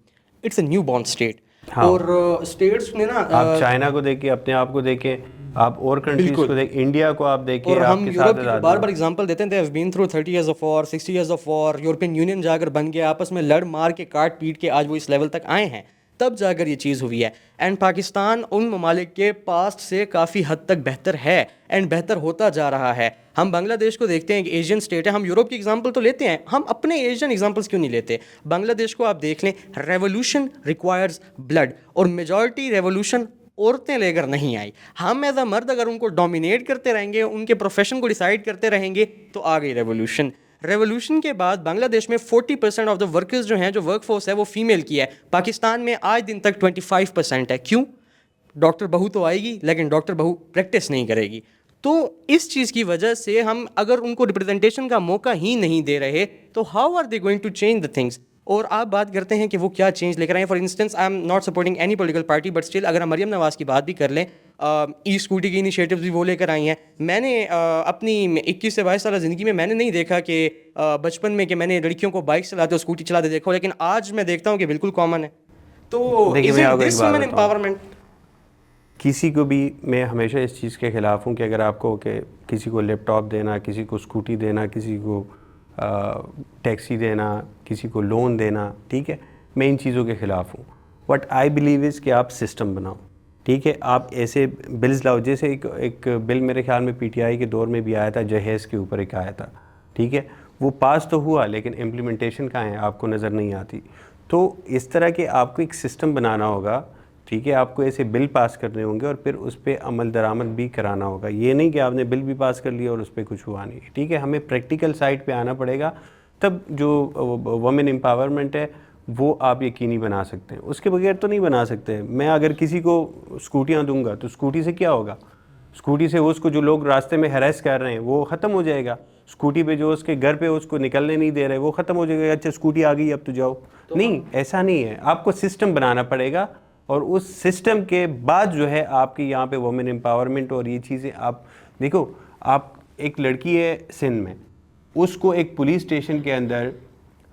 it's a new born state. اور اسٹیٹس نے نا آپ چائنا کو دیکھیں, اپنے آپ کو دیکھیں, آپ اور کنٹریز کو دیکھیں, انڈیا کو آپ دیکھیں, اور ہم یورپ کی بار بار ایگزامپل دیتے ہیں, they have been through 30 years of war, 60 years of war. European union جا کر بن گیا, آپس میں لڑ مار کے کاٹ پیٹ کے آج وہ اس لیول تک آئے ہیں, تب جا کر یہ چیز ہوئی ہے. اینڈ پاکستان ان ممالک کے پاسٹ سے کافی حد تک بہتر ہے اینڈ بہتر ہوتا جا رہا ہے. ہم بنگلہ دیش کو دیکھتے ہیں کہ ایشین اسٹیٹ ہے, ہم یورپ کی ایگزامپل تو لیتے ہیں, ہم اپنے ایشین ایگزامپلس کیوں نہیں لیتے؟ بنگلہ دیش کو آپ دیکھ لیں, ریولیوشن ریکوائرز بلڈ, اور میجورٹی ریولیوشن عورتیں لے کر نہیں آئی. ہم ایز اے مرد اگر ان کو ڈومینیٹ کرتے رہیں گے, ان کے پروفیشن کو ڈیسائیڈ کرتے رہیں گے, تو آ گئی ریولیوشن. ریولوشن کے بعد بنگلہ دیش میں 40% آف دا ورکرز جو ہیں, جو ورک فورس ہے وہ فیمیل کی ہے. پاکستان میں آج دن تک 25% ہے. کیوں؟ ڈاکٹر بہو تو آئے گی لیکن ڈاکٹر بہو پریکٹس نہیں کرے گی. تو اس چیز کی وجہ سے ہم اگر ان کو ریپرزنٹیشن کا موقع ہی نہیں دے رہے تو how are they going to change the things. اور آپ بات کرتے ہیں کہ وہ کیا چینج لے کر آئے ہیں. For instance I am not supporting any political party, but still اگر ہم مریم نواز کی بات بھی کر لیں, ای اسکوٹی کی انیشیٹوز بھی وہ لے کر آئی ہیں. میں نے اپنی 21 سے 22 سالہ زندگی میں نے نہیں دیکھا کہ بچپن میں کہ میں نے لڑکیوں کو بائک چلاتے اور اسکوٹی چلاتے دیکھا, لیکن آج میں دیکھتا ہوں کہ بالکل کامن ہے. تو دس وومن امپاورمنٹ. کسی کو بھی میں ہمیشہ اس چیز کے خلاف ہوں کہ اگر آپ کو کہ کسی کو لیپ ٹاپ دینا, کسی کو اسکوٹی دینا, کسی کو ٹیکسی دینا, کسی کو لون دینا, ٹھیک ہے, میں ان چیزوں کے خلاف ہوں. وٹ آئی بلیو از کہ آپ سسٹم بناؤ, ٹھیک ہے. آپ ایسے بلز لاؤ, جیسے ایک بل میرے خیال میں پی ٹی آئی کے دور میں بھی آیا تھا, جہیز کے اوپر ایک آیا تھا, ٹھیک ہے. وہ پاس تو ہوا لیکن امپلیمنٹیشن کہاں ہے, آپ کو نظر نہیں آتی. تو اس طرح کے آپ کو ایک سسٹم بنانا ہوگا, ٹھیک ہے. آپ کو ایسے بل پاس کرنے ہوں گے اور پھر اس پہ عمل درآمد بھی کرانا ہوگا. یہ نہیں کہ آپ نے بل بھی پاس کر لیا اور اس پہ کچھ ہوا نہیں, ٹھیک ہے. ہمیں پریکٹیکل سائٹ پہ آنا پڑے گا, تب جو وومن امپاورمنٹ ہے وہ آپ یقینی بنا سکتے ہیں. اس کے بغیر تو نہیں بنا سکتے. میں اگر کسی کو اسکوٹیاں دوں گا تو اسکوٹی سے کیا ہوگا؟ اسکوٹی سے اس کو جو لوگ راستے میں ہیریس کر رہے ہیں وہ ختم ہو جائے گا. اسکوٹی پہ جو اس کے گھر پہ اس کو نکلنے نہیں دے رہے وہ ختم ہو جائے گا. اچھا اسکوٹی آ گئی اب تو جاؤ. نہیں, ایسا نہیں ہے. آپ کو سسٹم بنانا پڑے گا اور اس سسٹم کے بعد جو ہے آپ کی یہاں پہ وومن امپاورمنٹ اور یہ چیزیں. آپ دیکھو, آپ ایک لڑکی ہے سندھ میں, اس کو ایک پولیس اسٹیشن کے اندر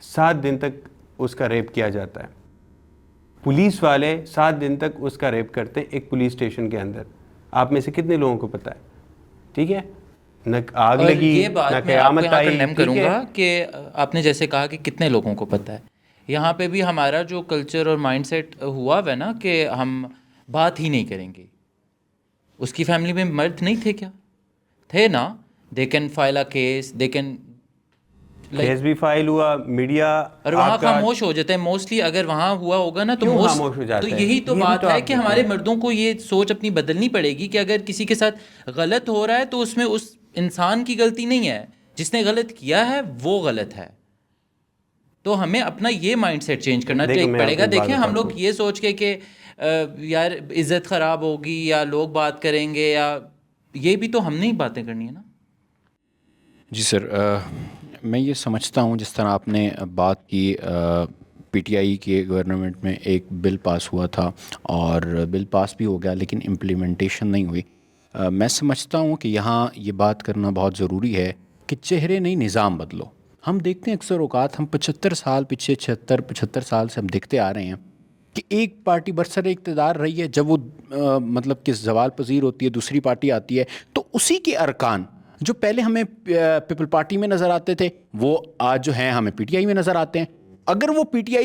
7 دن تک اس کا ریپ کیا جاتا ہے. پولیس والے 7 دن تک اس کا ریپ کرتے ہیں ایک پولیس اسٹیشن کے اندر. آپ میں سے کتنے لوگوں کو پتہ ہے؟ ٹھیک ہے, نہ آگ لگی نہ قیامت آئی. میں کروں گا کہ آپ نے جیسے کہا کہ کتنے لوگوں کو پتہ ہے, یہاں پہ بھی ہمارا جو کلچر اور مائنڈ سیٹ ہوا ہے نا کہ ہم بات ہی نہیں کریں گے. اس کی فیملی میں مرد نہیں تھے کیا؟ تھے نا. They can file a case, they can case بھی فائل ہوا, میڈیا اور وہاں خاموش ہو جاتا ہے موسٹلی. اگر وہاں ہوا ہوگا نا تو خاموش ہو جاتا ہے. تو یہی تو بات ہے کہ ہمارے مردوں کو یہ سوچ اپنی بدلنی پڑے گی کہ اگر کسی کے ساتھ غلط ہو رہا ہے تو اس میں اس انسان کی غلطی نہیں ہے, جس نے غلط کیا ہے وہ غلط ہے. تو ہمیں اپنا یہ مائنڈ سیٹ چینج کرنا پڑے گا. دیکھیں ہم لوگ یہ سوچ کے کہ یار عزت خراب ہوگی یا لوگ بات کریں گے, یا یہ بھی تو ہم نے ہی باتیں کرنی ہے نا. جی سر, میں یہ سمجھتا ہوں جس طرح آپ نے بات کی, پی ٹی آئی کے گورنمنٹ میں ایک بل پاس ہوا تھا اور بل پاس بھی ہو گیا لیکن امپلیمنٹیشن نہیں ہوئی. میں سمجھتا ہوں کہ یہاں یہ بات کرنا بہت ضروری ہے کہ چہرے نہیں نظام بدلو. ہم دیکھتے ہیں اکثر اوقات ہم 75 سال پیچھے 75 سال سے ہم دیکھتے آ رہے ہیں کہ ایک پارٹی برسر اقتدار رہی ہے, جب وہ مطلب کہ زوال پذیر ہوتی ہے دوسری پارٹی آتی ہے تو اسی کے ارکان جو پہلے ہمیں پیپل پارٹی میں نظر آتے تھے وہ آج جو ہیں ہمیں پی ٹی آئی میں نظر آتے ہیں. اگر وہ پی ٹی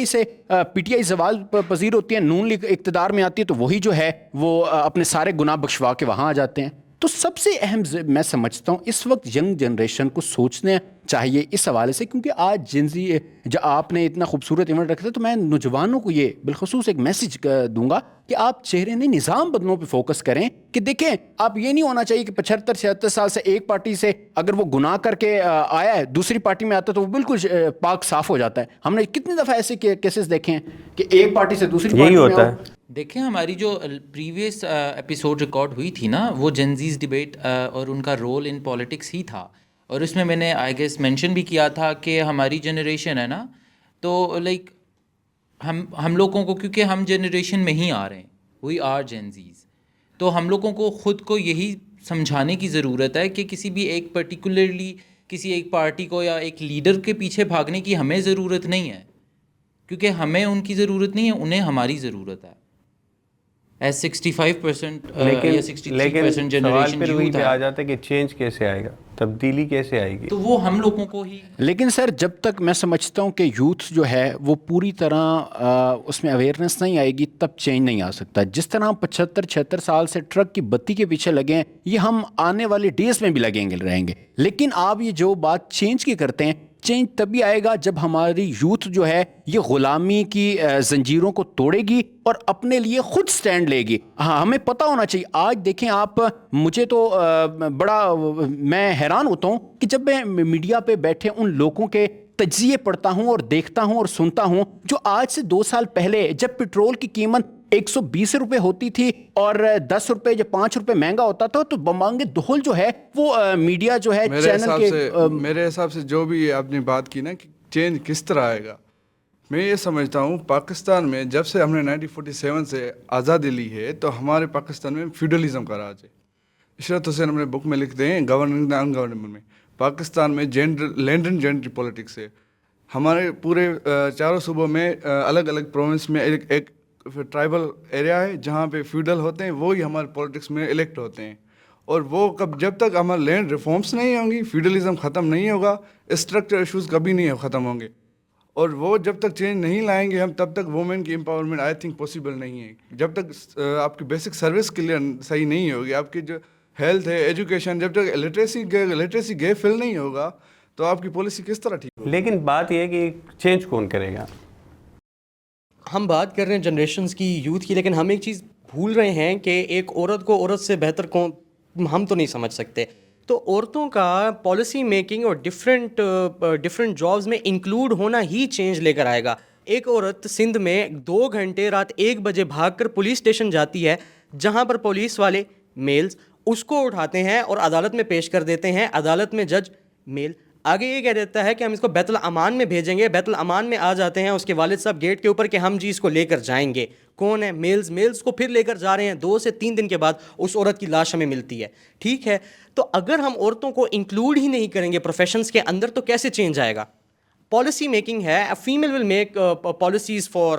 آئی زوال پذیر ہوتی ہے, نون لیگ اقتدار میں آتی ہے, تو وہی جو ہے وہ اپنے سارے گناہ بخشوا کے وہاں آ جاتے ہیں. تو سب سے اہم میں سمجھتا ہوں اس وقت ینگ جنریشن کو سوچنے چاہیے اس حوالے سے, کیونکہ آج جنزی جو آپ نے اتنا خوبصورت ایونٹ رکھا تھا, تو میں نوجوانوں کو یہ بالخصوص ایک میسج دوں گا کہ آپ چہرے نہیں نظام بدلوں پہ فوکس کریں. کہ دیکھیں آپ یہ نہیں ہونا چاہیے کہ 75-76 سال سے ایک پارٹی سے اگر وہ گناہ کر کے آیا ہے دوسری پارٹی میں آتا ہے تو وہ بالکل پاک صاف ہو جاتا ہے. ہم نے کتنی دفعہ ایسے کیسز دیکھے ہیں کہ ایک پارٹی سے دوسری پارٹی میں ہوتا ہے. دیکھیں ہماری جو پریویس ایپیسوڈ ریکارڈ ہوئی تھی نا, وہ جنزیز ڈیبیٹ اور ان کا رول ان پالیٹکس ہی تھا, اور اس میں نے آئی گیس مینشن بھی کیا تھا کہ ہماری جنریشن ہے نا, تو لائک ہم لوگوں کو, کیونکہ ہم جنریشن میں ہی آ رہے ہیں, وی آر جنزیز, تو ہم لوگوں کو خود کو یہی سمجھانے کی ضرورت ہے کہ کسی بھی ایک پرٹیکولرلی کسی ایک پارٹی کو یا ایک لیڈر کے پیچھے بھاگنے کی ہمیں ضرورت نہیں ہے, کیونکہ ہمیں ان کی ضرورت نہیں ہے, انہیں ہماری ضرورت ہے. ایز 65% یا 63% جنریشن یوتھ آ جاتا ہے کہ چینج کیسے آئے گا, تبدیلی کیسے آئے گی, تو وہ ہم لوگوں کو ہی. لیکن سر جب تک میں سمجھتا ہوں کہ یوتھ جو ہے وہ پوری طرح اس میں اویئرنیس نہیں آئے گی تب چینج نہیں آ سکتا. جس طرح ہم 75-76 سال سے ٹرک کی بتی کے پیچھے لگے ہیں, یہ ہم آنے والے ڈیز میں بھی لگیں گے رہیں گے. لیکن آپ یہ جو بات چینج کی کرتے ہیں, چینج تبھی آئے گا جب ہماری یوتھ جو ہے یہ غلامی کی زنجیروں کو توڑے گی اور اپنے لیے خود سٹینڈ لے گی. ہاں ہمیں پتہ ہونا چاہیے. آج دیکھیں آپ, مجھے تو بڑا میں حیران ہوتا ہوں کہ جب میں میڈیا پہ بیٹھے ان لوگوں کے تجزیے پڑھتا ہوں اور دیکھتا ہوں اور سنتا ہوں جو آج سے 2 سال پہلے جب پیٹرول کی قیمت 120 روپے ہوتی تھی اور 10 روپے یا 5 روپے مہنگا ہوتا تھا, تو بمانگ دہل جو ہے وہ میڈیا جو ہے چینل کے میرے حساب سے جو بھی آپ نے بات کی نا کہ چینج کس طرح آئے گا, میں یہ سمجھتا ہوں پاکستان میں جب سے ہم نے 1947 سے آزادی لی ہے تو ہمارے پاکستان میں فیوڈلزم کا راج ہے. عشرت حسین اپنے بک میں لکھتے ہیں گورننگ ان گورنبل میں پاکستان میں لینڈ اینڈ جینڈری پولیٹکس ہے. ہمارے پورے 4 صوبوں میں الگ الگ پروونس میں ایک ٹرائبل ایریا ہے جہاں پہ فیوڈل ہوتے ہیں, وہی ہمارے پولیٹکس میں الیکٹ ہوتے ہیں. اور وہ جب تک ہمارے لینڈ ریفارمس نہیں ہوں گی, فیوڈلزم ختم نہیں ہوگا, اسٹرکچر ایشوز کبھی نہیں ختم ہوں گے. اور وہ جب تک چینج نہیں لائیں گے ہم تب تک وومن کی امپاورمنٹ آئی تھنک پاسبل نہیں ہے. جب تک آپ کی بیسک سروس کلیئر صحیح نہیں ہوگی, آپ کی جو ہیلتھ ہے, ایجوکیشن, جب تک لٹریسی گیپ فل نہیں ہوگا تو آپ کی پالیسی کس طرح ٹھیک ہوگی. لیکن بات یہ ہے کہ چینج کون کرے گا. ہم بات کر رہے ہیں جنریشنز کی, یوتھ کی, لیکن ہم ایک چیز بھول رہے ہیں کہ ایک عورت کو عورت سے بہتر کون, ہم تو نہیں سمجھ سکتے. تو عورتوں کا پالیسی میکنگ اور ڈفرینٹ جابز میں انکلوڈ ہونا ہی چینج لے کر آئے گا. ایک عورت سندھ میں 2 گھنٹے رات 1 بجے بھاگ کر پولیس اسٹیشن جاتی ہے جہاں پر پولیس والے میلز اس کو اٹھاتے ہیں اور عدالت میں پیش کر دیتے ہیں. عدالت میں جج میل آگے یہ کہہ دیتا ہے کہ ہم اس کو بیت الامان میں بھیجیں گے. بیت الامان میں آ جاتے ہیں اس کے والد صاحب گیٹ کے اوپر کہ ہم جی اس کو لے کر جائیں گے. کون ہے؟ میلز کو پھر لے کر جا رہے ہیں. 2 سے 3 دن کے بعد اس عورت کی لاش ہمیں ملتی ہے. ٹھیک ہے, تو اگر ہم عورتوں کو انکلوڈ ہی نہیں کریں گے پروفیشنز کے اندر تو کیسے چینج آئے گا؟ پالیسی میکنگ ہے, female will make policies for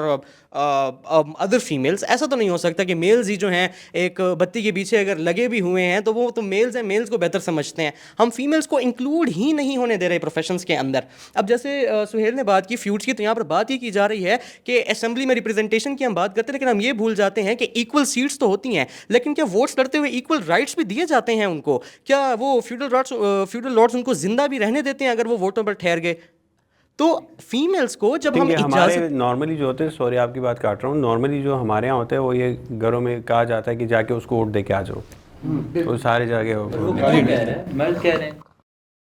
other females. ایسا تو نہیں ہو سکتا کہ میلز ہی جو ہیں ایک بتی کے پیچھے اگر لگے بھی ہوئے ہیں تو وہ تو میلز ہیں, میلز کو بہتر سمجھتے ہیں. ہم فیمیلز کو انکلوڈ ہی نہیں ہونے دے رہے پروفیشنز کے اندر. اب جیسے سہیل نے بات کی فیوڈز کی, تو یہاں پر بات یہ کی جا رہی ہے کہ اسمبلی میں ریپرزنٹیشن کی ہم بات کرتے ہیں, لیکن ہم یہ بھول جاتے ہیں کہ ایکول سیٹس تو ہوتی ہیں, لیکن کیا ووٹس لڑتے ہوئے ایکول رائٹس بھی دیے جاتے ہیں ان کو؟ کیا وہ فیوڈل لارڈس ان کو زندہ بھی رہنے دیتے ہیں اگر وہ ووٹوں پر ٹھہر گئے؟ تو فیمیلز کو جب ہم ہمارے نارملی جو ہوتے ہیں, سوری آپ کی بات کاٹ رہا ہوں, نارملی جو ہمارے یہاں ہوتا ہے وہ یہ گھروں میں کہا جاتا ہے کہ جا کے اس کو ووٹ دے کے آ جاؤ, تو سارے جگہ مرد کہہ رہے ہیں.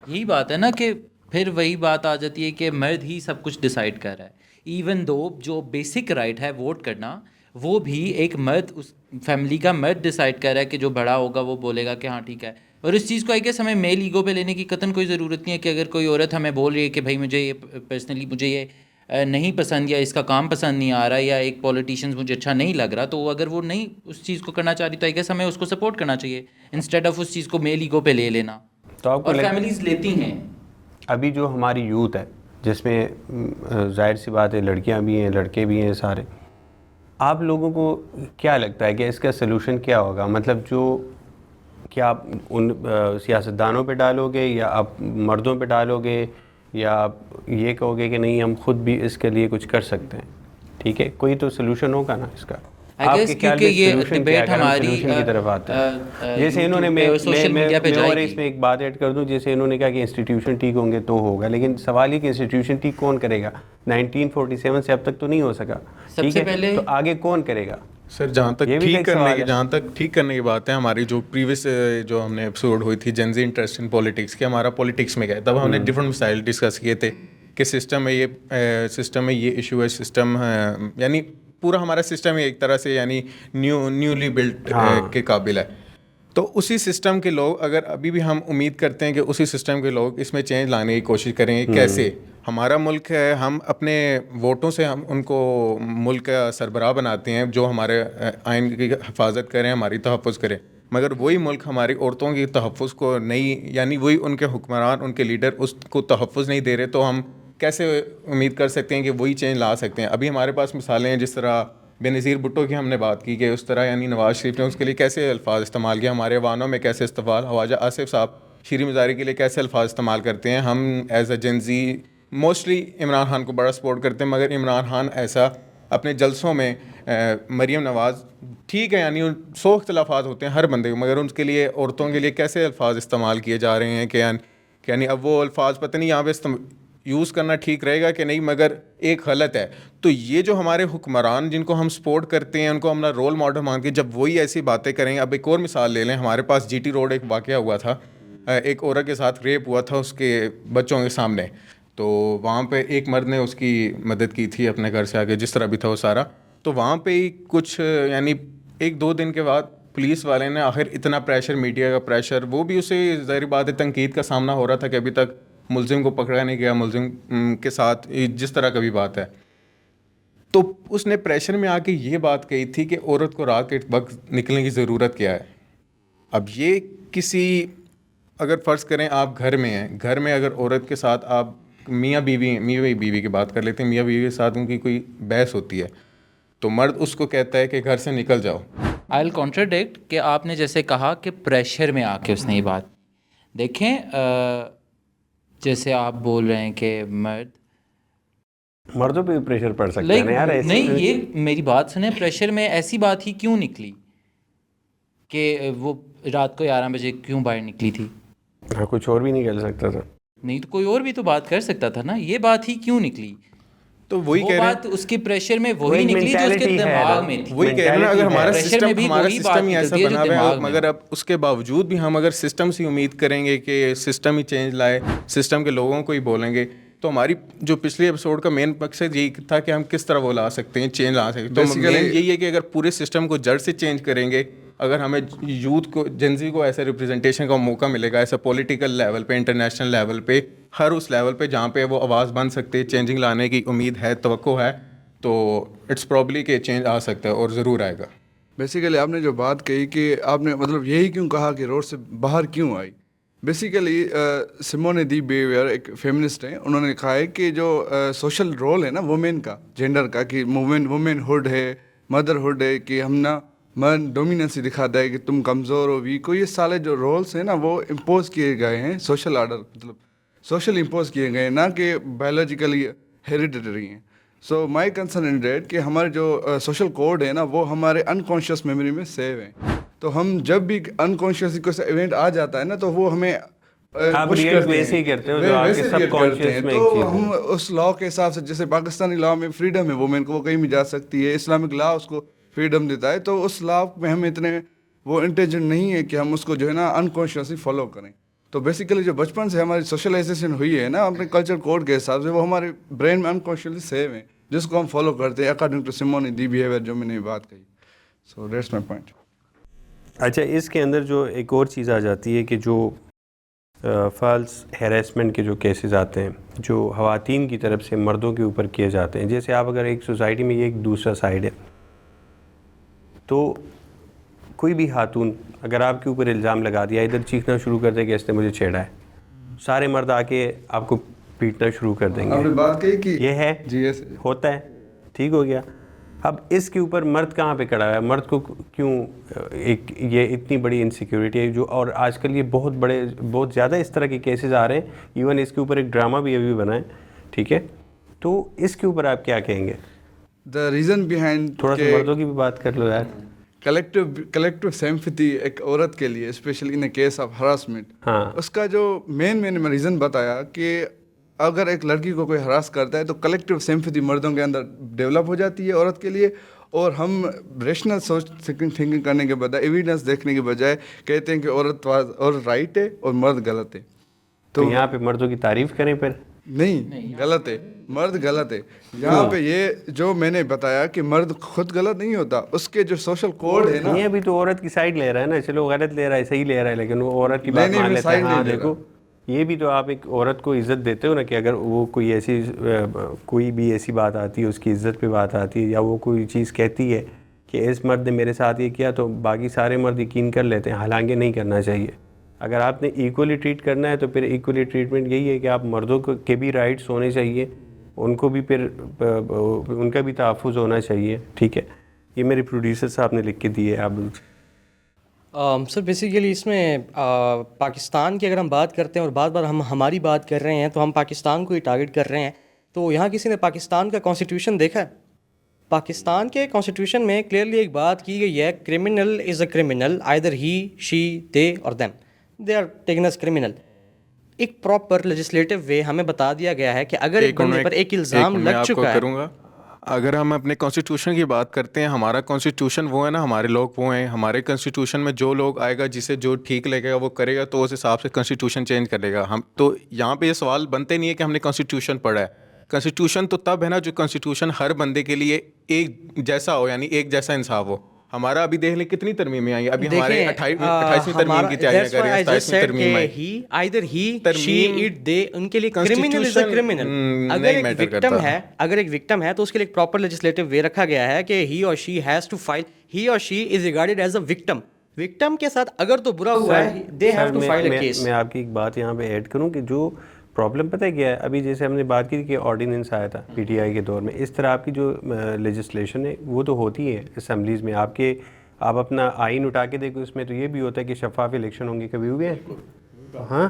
یہی بات ہے نا کہ پھر وہی بات آ جاتی ہے کہ مرد ہی سب کچھ ڈیسائیڈ کر رہا ہے. ایون دو جو بیسک رائٹ ہے ووٹ کرنا وہ بھی ایک مرد, اس فیملی کا مرد ڈیسائیڈ کر رہا ہے کہ جو بڑا ہوگا وہ بولے گا کہ ہاں ٹھیک ہے. اور اس چیز کو آئی گیس ہمیں میل ایگو پہ لینے کی قطعاً کوئی ضرورت نہیں ہے کہ اگر کوئی عورت ہمیں بول رہی ہے کہ بھائی مجھے یہ پرسنلی مجھے یہ نہیں پسند یا اس کا کام پسند نہیں آ رہا یا ایک پولیٹیشینز مجھے اچھا نہیں لگ رہا, تو اگر وہ نہیں اس چیز کو کرنا چاہ رہی تو آئی گیس ہمیں اس کو سپورٹ کرنا چاہیے انسٹیڈ آف اس چیز کو میل ایگو پہ لے لینا. اور فیملیز لیتی ہیں. ابھی جو ہماری یوتھ ہے جس میں ظاہر سی بات ہے لڑکیاں بھی ہیں لڑکے بھی ہیں سارے, آپ لوگوں کو کیا لگتا ہے کہ اس کا سلوشن کیا ہوگا؟ مطلب جو کیا آپ ان سیاستدانوں پہ ڈالو گے یا آپ مردوں پہ ڈالو گے یا آپ یہ کہو گے کہ نہیں ہم خود بھی اس کے لیے کچھ کر سکتے ہیں؟ ٹھیک ہے, کوئی تو سلوشن ہوگا نا اس کا. کیونکہ یہ ڈبیٹ ہماری کی طرف آتے ہیں. جیسے انہوں نے میں اور اس میں ایک بات ایڈ کر دوں, جیسے انہوں نے کہا کہ انسٹیٹیوشن ٹھیک ہوں گے تو ہوگا, لیکن سوال یہ کہ انسٹیٹیوشن ٹھیک کون کرے گا؟ 1947 سے اب تک تو نہیں ہو سکا, ٹھیک ہے, تو آگے کون کرے گا؟ سر جہاں تک ٹھیک کرنے کی بات ہے, ہماری جو پریویس جو ہم نے ایپیسوڈ ہوئی تھی جنزی انٹرسٹ ان پولیٹکس کی, ہمارا پولیٹکس میں گیا, تب ہم نے ڈفرینٹ مسائل ڈسکس کیے تھے کہ سسٹم میں یہ ایشو ہے, سسٹم یعنی پورا ہمارا سسٹم ایک طرح سے یعنی نیولی بلٹ کے قابل ہے. تو اسی سسٹم کے لوگ اگر ابھی بھی ہم امید کرتے ہیں کہ اسی سسٹم کے لوگ اس میں چینج لانے کی کوشش کریں گے, کیسے؟ ہمارا ملک ہے, ہم اپنے ووٹوں سے ہم ان کو ملک کا سربراہ بناتے ہیں جو ہمارے آئین کی حفاظت کریں, ہماری تحفظ کریں, مگر وہی ملک ہماری عورتوں کی تحفظ کو نہیں, یعنی وہی ان کے حکمران ان کے لیڈر اس کو تحفظ نہیں دے رہے, تو ہم کیسے امید کر سکتے ہیں کہ وہی چینج لا سکتے ہیں؟ ابھی ہمارے پاس مثالیں ہیں, جس طرح بے نظیر بھٹو کی ہم نے بات کی کہ اس طرح یعنی نواز شریف نے اس کے لیے کیسے الفاظ استعمال کیا, ہمارے عوانوں میں کیسے استعمال, خواجہ آصف صاحب شیریں مزاری کے لیے کیسے الفاظ استعمال کرتے ہیں. ہم as a جنزی mostly Imran Khan کو بڑا سپورٹ کرتے ہیں, مگر عمران خان ایسا اپنے جلسوں میں مریم نواز, ٹھیک ہے یعنی 100 اختلافات ہوتے ہیں ہر بندے کو, مگر ان کے لیے عورتوں کے لیے کیسے الفاظ استعمال کیے جا رہے ہیں کہ یعنی اب وہ الفاظ پتہ نہیں یوز کرنا ٹھیک رہے گا کہ نہیں، مگر ایک غلط ہے. تو یہ جو ہمارے حکمران جن کو ہم سپورٹ کرتے ہیں، ان کو ہمارا رول ماڈل مان کے جب وہی ایسی باتیں کریں گے. اب ایک اور مثال لے لیں، ہمارے پاس جی ٹی روڈ ایک واقعہ ہوا تھا، ایک عورت کے ساتھ ریپ ہوا تھا اس کے بچوں کے سامنے. تو وہاں پہ ایک مرد نے اس کی مدد کی تھی اپنے گھر سے آگے، جس طرح بھی تھا وہ سارا. تو وہاں پہ ہی کچھ یعنی 1-2 دن کے بعد پولیس والے نے آخر اتنا پریشر، میڈیا کا پریشر، وہ بھی اسے ظاہر بات ہے تنقید کا سامنا ہو رہا تھا کہ ابھی تک ملزم کو پکڑا نہیں گیا، ملزم کے ساتھ جس طرح کا بھی بات ہے. تو اس نے پریشر میں آ کے یہ بات کہی تھی کہ عورت کو رات کے وقت نکلنے کی ضرورت کیا ہے. اب یہ کسی، اگر فرض کریں آپ گھر میں ہیں، گھر میں اگر عورت کے ساتھ آپ میاں بیوی کی بات کر لیتے ہیں، میاں بیوی کے ساتھ ان کی کوئی بحث ہوتی ہے تو مرد اس کو کہتا ہے کہ گھر سے نکل جاؤ. آئی ول کانٹراڈکٹ کہ آپ نے جیسے کہا کہ پریشر میں آ کے اس نے یہ بات، دیکھیں جیسے آپ بول رہے ہیں کہ مردوں پہ بھی پریشر پڑ سکتا ہے نا یار. نہیں، یہ میری بات سنیں، پریشر میں ایسی بات ہی کیوں نکلی کہ وہ رات کو 11 بجے کیوں باہر نکلی تھی؟ ہاں، کچھ اور بھی نہیں کر سکتا تھا. نہیں تو کوئی اور بھی تو بات کر سکتا تھا نا. یہ بات ہی کیوں نکلی؟ تو وہی وہ کہہ رہے بات اس کے پریشر میں وہی ایک نکلی جو اس کے mentality ہے دماغ نا. میں تھی. وہی کہہ رہے ہیں نا، اگر ہمارا پریشر میں بھی وہی بات سسٹم ہی ایسا نکلتی ہے جو بنا ہوا ہے، دماغ میں. مگر اب اس کے باوجود بھی ہم اگر سسٹم سے امید کریں گے کہ سسٹم ہی چینج لائے، سسٹم کے لوگوں کو ہی بولیں گے، تو ہماری جو پچھلے ایپیسوڈ کا مین مقصد یہی تھا کہ ہم کس طرح وہ لا سکتے ہیں، چینج لا سکتے ہیں. تو مین یہی ہے کہ اگر پورے سسٹم کو جڑ سے چینج کریں گے، اگر ہمیں یوتھ کو، جنزی کو ایسے ریپرزنٹیشن کا موقع ملے گا، ایسا پولیٹیکل لیول پہ، انٹرنیشنل لیول پہ، ہر اس لیول پہ جہاں پہ وہ آواز بن سکتے، چینجنگ لانے کی امید ہے، توقع ہے، تو اٹس پرابلی کہ چینج آ سکتا ہے اور ضرور آئے گا. بیسیکلی آپ نے جو بات کہی کہ آپ نے مطلب یہی کیوں کہا کہ روڈ سے باہر کیوں آئی، بیسیکلی سیمون دی بیویئر ایک فیمنسٹ ہیں، انہوں نے کہا ہے کہ جو سوشل رول ہے نا وومین کا، جینڈر کا، کہ وومین ہوڈ ہے، مدر ہوڈ ہے، کہ ہم نا مرد ڈومیننسی دکھاتا ہے کہ تم کمزور ہو، ویک ہو. یہ سارے جو رولس ہیں نا وہ امپوز کیے گئے ہیں، سوشل آرڈر مطلب سوشل امپوز کیے گئے ہیں، نہ کہ بایولوجیکلی ہیریڈیٹری ہیں. سو مائی کنسرن ان ڈیٹ کہ ہمارے جو سوشل کوڈ ہے نا وہ ہمارے انکانشیس میموری میں سیو ہیں. تو ہم جب بھی انکانشیس کوئی ایونٹ آ جاتا ہے نا تو وہ ہمیں ویسے ہی کرتے ہو جو آپ کے سب کانشیس میں. تو ہم اس لا کے حساب سے، جیسے پاکستانی لا میں فریڈم ہے وومین کو، وہ کہیں بھی جا سکتی ہے، اسلامک لا اس کو فریڈم دیتا ہے، تو اس لا میں ہم اتنے وہ انٹیلیجنٹ نہیں ہے کہ ہم اس کو جو ہے نا انکانشیسلی فالو کریں. تو بیسیکلی جو بچپن سے ہماری سوشلائزیشن ہوئی ہے نا اپنے کلچر کوڈ کے حساب سے، وہ ہمارے برین میں انکانشیسلی سیو ہیں، جس کو ہم فالو کرتے ہیں اکارڈنگ ٹو سیمون دی بیہیویئر، جو میں نے بات کہی. So that's my point. اچھا، اس کے اندر جو ایک اور چیز آ جاتی ہے کہ جو فالس ہیریسمنٹ کے جو کیسز آتے ہیں جو خواتین کی طرف سے مردوں کے اوپر کیے جاتے ہیں. جیسے آپ اگر ایک سوسائٹی میں، یہ ایک دوسرا سائڈ ہے، تو کوئی بھی خاتون اگر آپ کے اوپر الزام لگا دیا، ادھر چیخنا شروع کر دے کہ اس نے مجھے چھیڑا ہے، سارے مرد آ کے آپ کو پیٹنا شروع کر دیں آپ نے گے. بات کہی کہ یہ ہے، جی ایسے ہوتا ہے، ٹھیک ہو گیا. اب اس کے اوپر مرد کہاں پہ کھڑا ہے؟ مرد کو کیوں ایک یہ اتنی بڑی انسیکیورٹی ہے جو، اور آج کل یہ بہت زیادہ اس طرح کے کیسز آ رہے ہیں. ایون اس کے اوپر ایک ڈرامہ بھی ابھی بنا ہے، ٹھیک ہے. تو اس کے اوپر آپ کیا کہیں گے؟ دا ریزن بیہائنڈ، تھوڑا سا مردوں کی بھی بات کر لو یار. کلیکٹیو سیمپتھی ایک عورت کے لیے، especially in a case of harassment, ہاں، اس کا جو مین ریزن بتایا کہ اگر ایک لڑکی کو کوئی ہراس کرتا ہے تو کلیکٹیو سیمپتھی مردوں کے اندر ڈیولپ ہو جاتی ہے عورت کے لیے، اور ہم ریشنل تھنکنگ کرنے کے بجائے، ایویڈنس دیکھنے کے بجائے کہتے ہیں کہ عورت رائٹ ہے اور مرد غلط ہے. تو یہاں پہ مردوں کی تعریف کریں پھر؟ نہیں، غلط ہے، مرد غلط ہے. یہاں پہ یہ جو میں نے بتایا کہ مرد خود غلط نہیں ہوتا، اس کے جو سوشل کوڈ ہے نا، یہ بھی تو عورت کی سائڈ لے رہا ہے نا. چلو غلط لے رہا ہے، صحیح لے رہا ہے، لیکن وہ عورت کی بات مان لیتا ہے. ہاں دیکھو، یہ بھی تو آپ ایک عورت کو عزت دیتے ہو نا، کہ اگر وہ کوئی بھی ایسی بات آتی ہے، اس کی عزت پہ بات آتی ہے، یا وہ کوئی چیز کہتی ہے کہ اس مرد نے میرے ساتھ یہ کیا، تو باقی سارے مرد یقین کر لیتے ہیں، حالانکہ نہیں کرنا چاہیے. اگر آپ نے ایکولی ٹریٹ کرنا ہے تو پھر ایکولی ٹریٹمنٹ یہی ہے کہ آپ مردوں کے بھی رائٹس ہونے چاہیے، ان کو بھی پھر ان کا بھی تحفظ ہونا چاہیے. ٹھیک ہے، یہ میرے پروڈیوسر صاحب نے لکھ کے دیے. آپ سر بیسیکلی اس میں پاکستان کی اگر ہم بات کرتے ہیں اور بار ہم ہماری بات کر رہے ہیں تو ہم پاکستان کو ہی ٹارگٹ کر رہے ہیں. تو یہاں کسی نے پاکستان کا کانسٹیٹیوشن دیکھا ہے؟ پاکستان کے کانسٹیٹیوشن میں کلیئرلی ایک بات کی گئی ہے، criminal is a criminal, either he, she, they اور them, they are taken as criminal. ایک پراپر لیجسلیٹو وے ہمیں بتا دیا گیا ہے کہ اگر ایک بندے پر ایک الزام لگ چکا ہے. اگر ہم اپنے کانسٹیٹیوشن کی بات کرتے ہیں, ہمارا کانسٹیٹیوشن وہ ہے نا, ہمارے لوگ وہ ہیں. ہمارے کانسٹیٹیوشن میں جو لوگ آئے گا, جسے جو ٹھیک لگے گا وہ کرے گا, تو اس حساب سے کانسٹیٹیوشن چینج کرے گا. ہم تو یہاں پہ یہ سوال بنتے نہیں ہے کہ ہم نے کانسٹیٹیوشن پڑھا ہے. کانسٹیٹیوشن تو تب ہے نا جو کانسٹیٹیوشن ہر بندے کے لیے ایک جیسا ہو, یعنی ایک جیسا انصاف ہو. ہمارا ابھی دیکھ لیں کتنی ترمیمیں آئی, ابھی ہمارے 28ویں ترمیم کی تیاریاں کر رہے ہیں, 27ویں ترمیم آئی. ان کے لیے کرمنل از اے کرمنل. اگر ایک وکٹم ہے تو اس کے لیے ایک پراپر لیجسلیٹو وے رکھا گیا ہے کہ he or she has to file, he or she is regarded as a victim. Victim کے ساتھ اگر تو برا ہوا ہے, they have to file a case. میں آپ کی ایک بات یہاں پہ ایڈ کروں کہ جو پرابلم پتہ ہے کیا ہے, ابھی جیسے ہم نے بات کی کہ آرڈیننس آیا تھا پی ٹی آئی کے دور میں, اس طرح آپ کی جو لیجسلیشن ہے وہ تو ہوتی ہے اسمبلیز میں. آپ اپنا آئین اٹھا کے دیکھو, اس میں تو یہ بھی ہوتا ہے کہ شفاف الیکشن ہوں گے, کبھی ہوئے ہیں؟ ہاں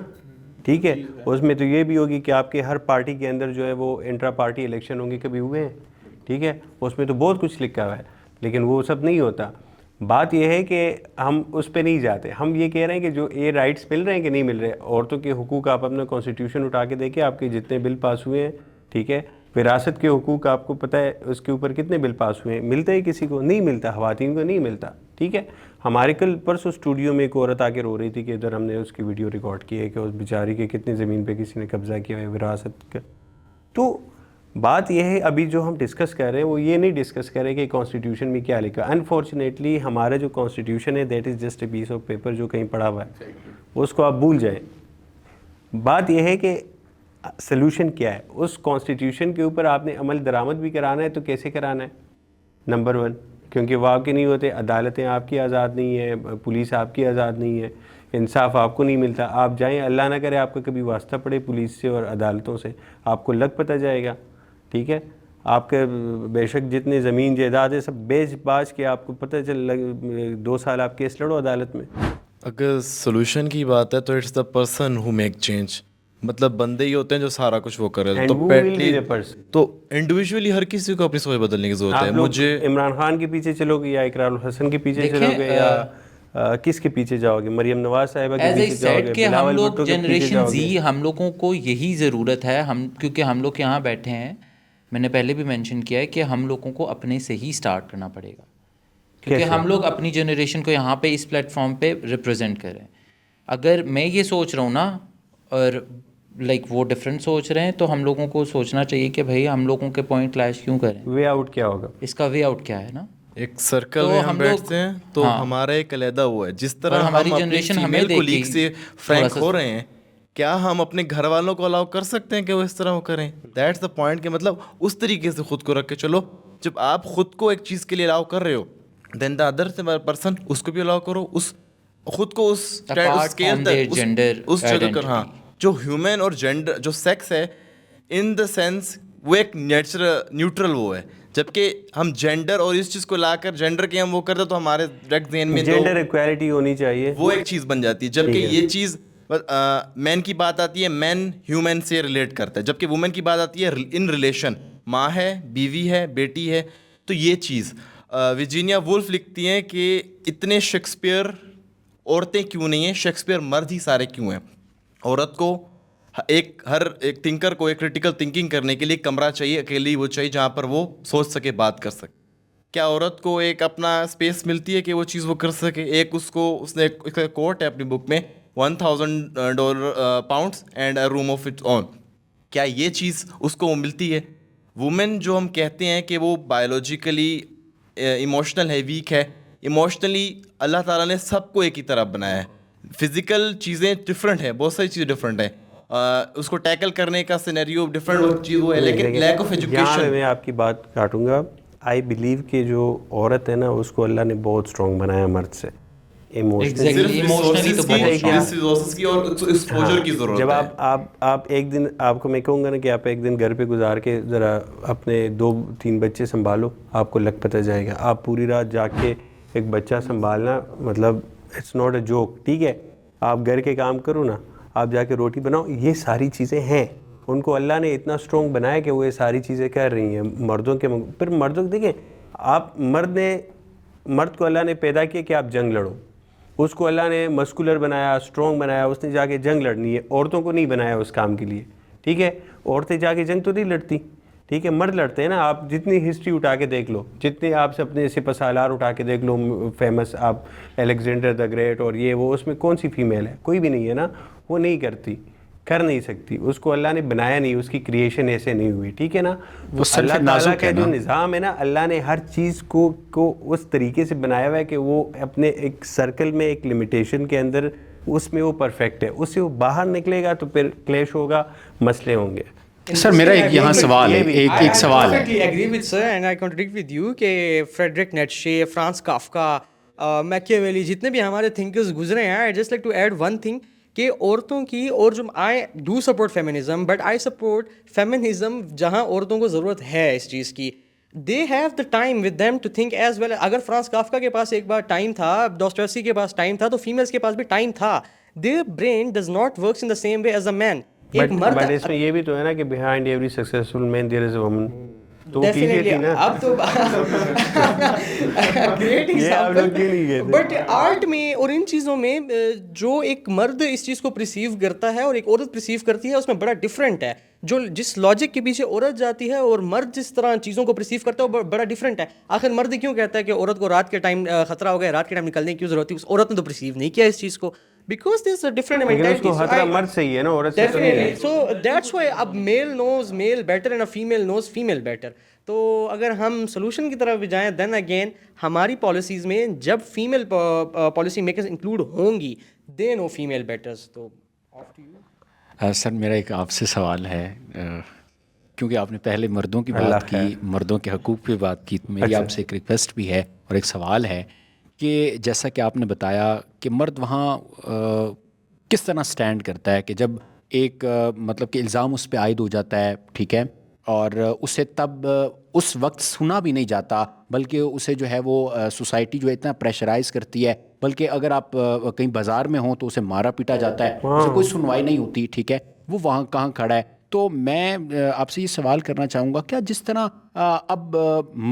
ٹھیک ہے. اس میں تو یہ بھی ہوگی کہ آپ کے ہر پارٹی کے اندر جو ہے وہ انٹرا پارٹی الیکشن ہوں گے, کبھی ہوئے ہیں؟ ٹھیک ہے, اس میں تو بہت کچھ لکھا ہوا ہے, لیکن وہ سب نہیں ہوتا. بات یہ ہے کہ ہم اس پہ نہیں جاتے. ہم یہ کہہ رہے ہیں کہ جو یہ رائٹس مل رہے ہیں کہ نہیں مل رہے. عورتوں کے حقوق آپ اپنا کانسٹیٹیوشن اٹھا کے دیکھیں, آپ کے جتنے بل پاس ہوئے ہیں, ٹھیک ہے. وراثت کے حقوق آپ کو پتہ ہے اس کے اوپر کتنے بل پاس ہوئے ہیں. ملتا ہے کسی کو؟ نہیں ملتا, خواتین کو نہیں ملتا. ٹھیک ہے. ہمارے کل پرسوں اسٹوڈیو میں ایک عورت آ کے رو رہی تھی کہ ادھر ہم نے اس کی ویڈیو ریکارڈ کی ہے کہ اس بیچاری کے کتنی زمین پہ کسی نے قبضہ کیا ہے وراثت کا. تو بات یہ ہے ابھی جو ہم ڈسکس کر رہے ہیں وہ یہ نہیں ڈسکس کر رہے کہ کانسٹیٹیوشن میں کیا لکھا. انفارچونیٹلی ہمارا جو کانسٹیٹیوشن ہے that is just a piece of paper جو کہیں پڑھا ہوا ہے, اس کو آپ بھول جائیں. بات یہ ہے کہ سلوشن کیا ہے. اس کانسٹیٹیوشن کے اوپر آپ نے عمل درآمد بھی کرانا ہے تو کیسے کرانا ہے؟ نمبر 1 کیونکہ وہ آپ کے نہیں ہوتے, عدالتیں آپ کی آزاد نہیں ہیں, پولیس آپ کی آزاد نہیں ہے, انصاف آپ کو نہیں ملتا. آپ جائیں, اللہ نہ کرے آپ کا کبھی واسطہ پڑے پولیس سے اور عدالتوں سے, آپ کو لگ پتہ جائے گا. ٹھیک ہے. آپ کے بے شک جتنے زمین جائیداد ہے سب بیچ باچ کے آپ کو پتہ چل 2 سال آپ کیس لڑو عدالت میں. اگر سولوشن کی بات ہے تو it's the person who make change. مطلب بندے ہی ہوتے ہیں جو سارا کچھ وہ کرے. تو انڈیویجولی ہر کسی کو اپنی سوچ بدلنے کی ضرورت ہے. مجھے عمران خان کے پیچھے چلو گے یا اقرار الحسن کے پیچھے چلو گے یا کس کے پیچھے جاؤ گے؟ مریم نواز صاحبہ کے پیچھے جاؤ گے؟ ہم لوگ جنریشن زی, ہم لوگوں کو یہی ضرورت ہے. کیونکہ ہم لوگ یہاں بیٹھے ہیں, میں نے پہلے بھی مینشن کیا ہے کہ ہم لوگوں کو اپنے سے ہی سٹارٹ کرنا پڑے گا, کیونکہ ہم لوگ اپنی جنریشن کو یہاں پہ اس پلیٹ فارم پہ ریپرزینٹ کریں. اگر میں یہ سوچ رہا ہوں نا اور وہ ڈفرینٹ سوچ رہے ہیں, تو ہم لوگوں کو سوچنا چاہیے کہ بھائی ہم لوگوں کے پوائنٹ کلیش کیوں کریں, وے آؤٹ کیا ہوگا, اس کا وے آؤٹ کیا ہے نا. ایک سرکل میں ہم بیٹھتے ہیں تو ہمارا ایک علیحدہ ہوا ہے. جس طرح ہماری جنریشن ہمیں کولیگ سے فرینک ہو رہے ہیں, کیا ہم اپنے گھر والوں کو الاؤ کر سکتے ہیں کہ وہ اس طرح وہ کریں؟ دیٹس دا پوائنٹ کہ مطلب اس طریقے سے خود کو رکھ کے چلو. جب آپ خود کو ایک چیز کے لیے الاؤ کر رہے ہو, دین دا ادر پرسن اس کو بھی الاؤ کرو, اس خود کو اس اسکیل تک اس جگہ کر. ہاں, جو ہیومن اور جینڈر جو سیکس ہے ان دا سینس وہ ایک نیوٹرل وہ ہے, جبکہ ہم جینڈر اور اس چیز کو لا کر جینڈر کے ہم وہ کرتے تو ہمارے ڈائریکٹ ذہن میں جینڈر ایکویلٹی ہونی چاہیے, وہ ایک چیز بن جاتی ہے. جبکہ یہ چیز مین کی بات آتی ہے, مین ہیومن سے ریلیٹ کرتا ہے, جبکہ وومن کی بات آتی ہے ان ریلیشن, ماں ہے, بیوی ہے, بیٹی ہے. تو یہ چیز ورجینیا وولف لکھتی ہیں کہ اتنے شیکسپیئر عورتیں کیوں نہیں ہیں, شیکسپیئر مرد ہی سارے کیوں ہیں. عورت کو ہر ایک تھنکر کو ایک کریٹیکل تھنکنگ کرنے کے لیے کمرہ چاہیے, اکیلی وہ چاہیے جہاں پر وہ سوچ سکے, بات کر سکے. کیا عورت کو ایک اپنا اسپیس ملتی ہے کہ وہ چیز وہ کر سکے؟ ایک اس نے ایک کوٹ ہے اپنی بک میں, $1,000 and a room of its own. کیا یہ چیز اس کو ملتی ہے؟ وومن جو ہم کہتے ہیں کہ وہ بایولوجیکلی ایموشنل ہے, ویک ہے, ایموشنلی اللہ تعالیٰ نے سب کو ایک ہی طرح بنایا ہے. فزیکل چیزیں ڈفرینٹ ہیں, بہت ساری چیزیں ڈفرینٹ ہیں, اس کو ٹیکل کرنے کا سینیریو ڈفرینٹ چیز وہ ہے, لیکن لیک آف ایجوکیشن. میں آپ کی بات کاٹوں گا. آئی بلیو کہ جو عورت ہے نا اس کو اللہ نے بہت اسٹرانگ بنایا مرد سے. جب آپ ایک دن, آپ کو میں کہوں گا نا کہ آپ ایک دن گھر پہ گزار کے ذرا اپنے 2-3 بچے سنبھالو, آپ کو لگ پتہ جائے گا. آپ پوری رات جاگ کے ایک بچہ سنبھالنا مطلب اٹس ناٹ اے جوک. ٹھیک ہے, آپ گھر کے کام کرو نا, آپ جا کے روٹی بناؤ, یہ ساری چیزیں ہیں. ان کو اللہ نے اتنا اسٹرانگ بنایا کہ وہ یہ ساری چیزیں کر رہی ہیں مردوں کے. پھر مردوں دیکھیں, آپ مرد کو اللہ نے پیدا کیا کہ آپ جنگ لڑو, اس کو اللہ نے مسکولر بنایا, اسٹرانگ بنایا, اس نے جا کے جنگ لڑنی ہے. عورتوں کو نہیں بنایا اس کام کے لیے, ٹھیک ہے. عورتیں جا کے جنگ تو نہیں لڑتی, ٹھیک ہے, مرد لڑتے ہیں نا. آپ جتنی ہسٹری اٹھا کے دیکھ لو, جتنے آپ سے اپنے سپہ سالار اٹھا کے دیکھ لو فیمس, آپ الیگزینڈر دا گریٹ اور یہ وہ, اس میں کون سی فیمیل ہے؟ کوئی بھی نہیں ہے نا. وہ نہیں کرتی, کر نہیں سکتی, اس کو اللہ نے بنایا نہیں, اس کی کریشن ایسے نہیں ہوئی, ٹھیک ہے نا. وہ اللہ تعالیٰ کا جو نظام ہے نا, اللہ نے ہر چیز کو اس طریقے سے بنایا ہوا ہے کہ وہ اپنے ایک سرکل میں, ایک لمیٹیشن کے اندر, اس میں وہ پرفیکٹ ہے. اس سے وہ باہر نکلے گا تو پھر کلیش ہوگا, مسئلے ہوں گے. سر میرا ایک یہاں سوال ہے, ایک سوال ہے. I agree with sir and I contradict with you کہ فریڈرک نیٹشے, فرانس کافکا, میکیاویلی, جتنے بھی ہمارے تھنکرز گزرے ہیں, I just like to add one thing کہ عورتوں کی, اور جو I do support feminism but I support feminism جہاں عورتوں کو ضرورت ہے اس چیز کی. They have the time with them to think as well. اگر فرانس کافکا کے پاس ایک بار ٹائم تھا, ڈاسٹویوسکی کے پاس ٹائم تھا, تو فیمیلز کے پاس بھی ٹائم تھا. Their brain does not works in the same way as a man. But اس میں یہ بھی تو ہے نا کہ behind every successful man there is a woman. تو کیجیے تھی نا, اب تو گریٹ ایگزامپل. بٹ آرٹ میں اور ان چیزوں میں جو ایک مرد اس چیز کو پرسیو کرتا ہے اور ایک عورت پرسیو کرتی ہے, اس میں بڑا ڈفرینٹ ہے. جو جس لاجک کے پیچھے عورت جاتی ہے اور مرد جس طرح چیزوں کو پرسیو کرتا ہے وہ بڑا ڈفرینٹ ہے. آخر مرد کیوں کہتا ہے کہ عورت کو رات کے ٹائم خطرہ ہو گیا, رات کے ٹائم نکلنے کی کیوں ضرورت ہے؟ اس عورت نے تو پرسیو نہیں کیا اس چیز کو, because there's a different mentality. خطرہ مرد سے ہی ہے نا, عورت سے تو نہیں ہے. So that's why اب male knows male better and a female knows female better. تو اگر ہم سولوشن کی طرف جائیں, دین اگین ہماری پالیسیز میں جب فیمیل پالیسی میکرز انکلوڈ ہوں گی, دے نو فیمیل بیٹرز. تو سر میرا ایک آپ سے سوال ہے, کیونکہ آپ نے پہلے مردوں کی بات کی, مردوں کے حقوق پہ بات کی, تو میری آپ سے ایک ریکویسٹ بھی ہے اور ایک سوال ہے کہ جیسا کہ آپ نے بتایا کہ مرد وہاں کس طرح سٹینڈ کرتا ہے کہ جب ایک مطلب کہ الزام اس پہ عائد ہو جاتا ہے, ٹھیک ہے, اور اسے تب اس وقت سنا بھی نہیں جاتا, بلکہ اسے جو ہے وہ سوسائٹی جو ہے اتنا پریشرائز کرتی ہے, بلکہ اگر آپ کہیں بازار میں ہوں تو اسے مارا پیٹا جاتا ہے, اسے کوئی سنوائی نہیں ہوتی, ٹھیک ہے, وہ وہاں کہاں کھڑا ہے. تو میں آپ سے یہ سوال کرنا چاہوں گا, کیا جس طرح اب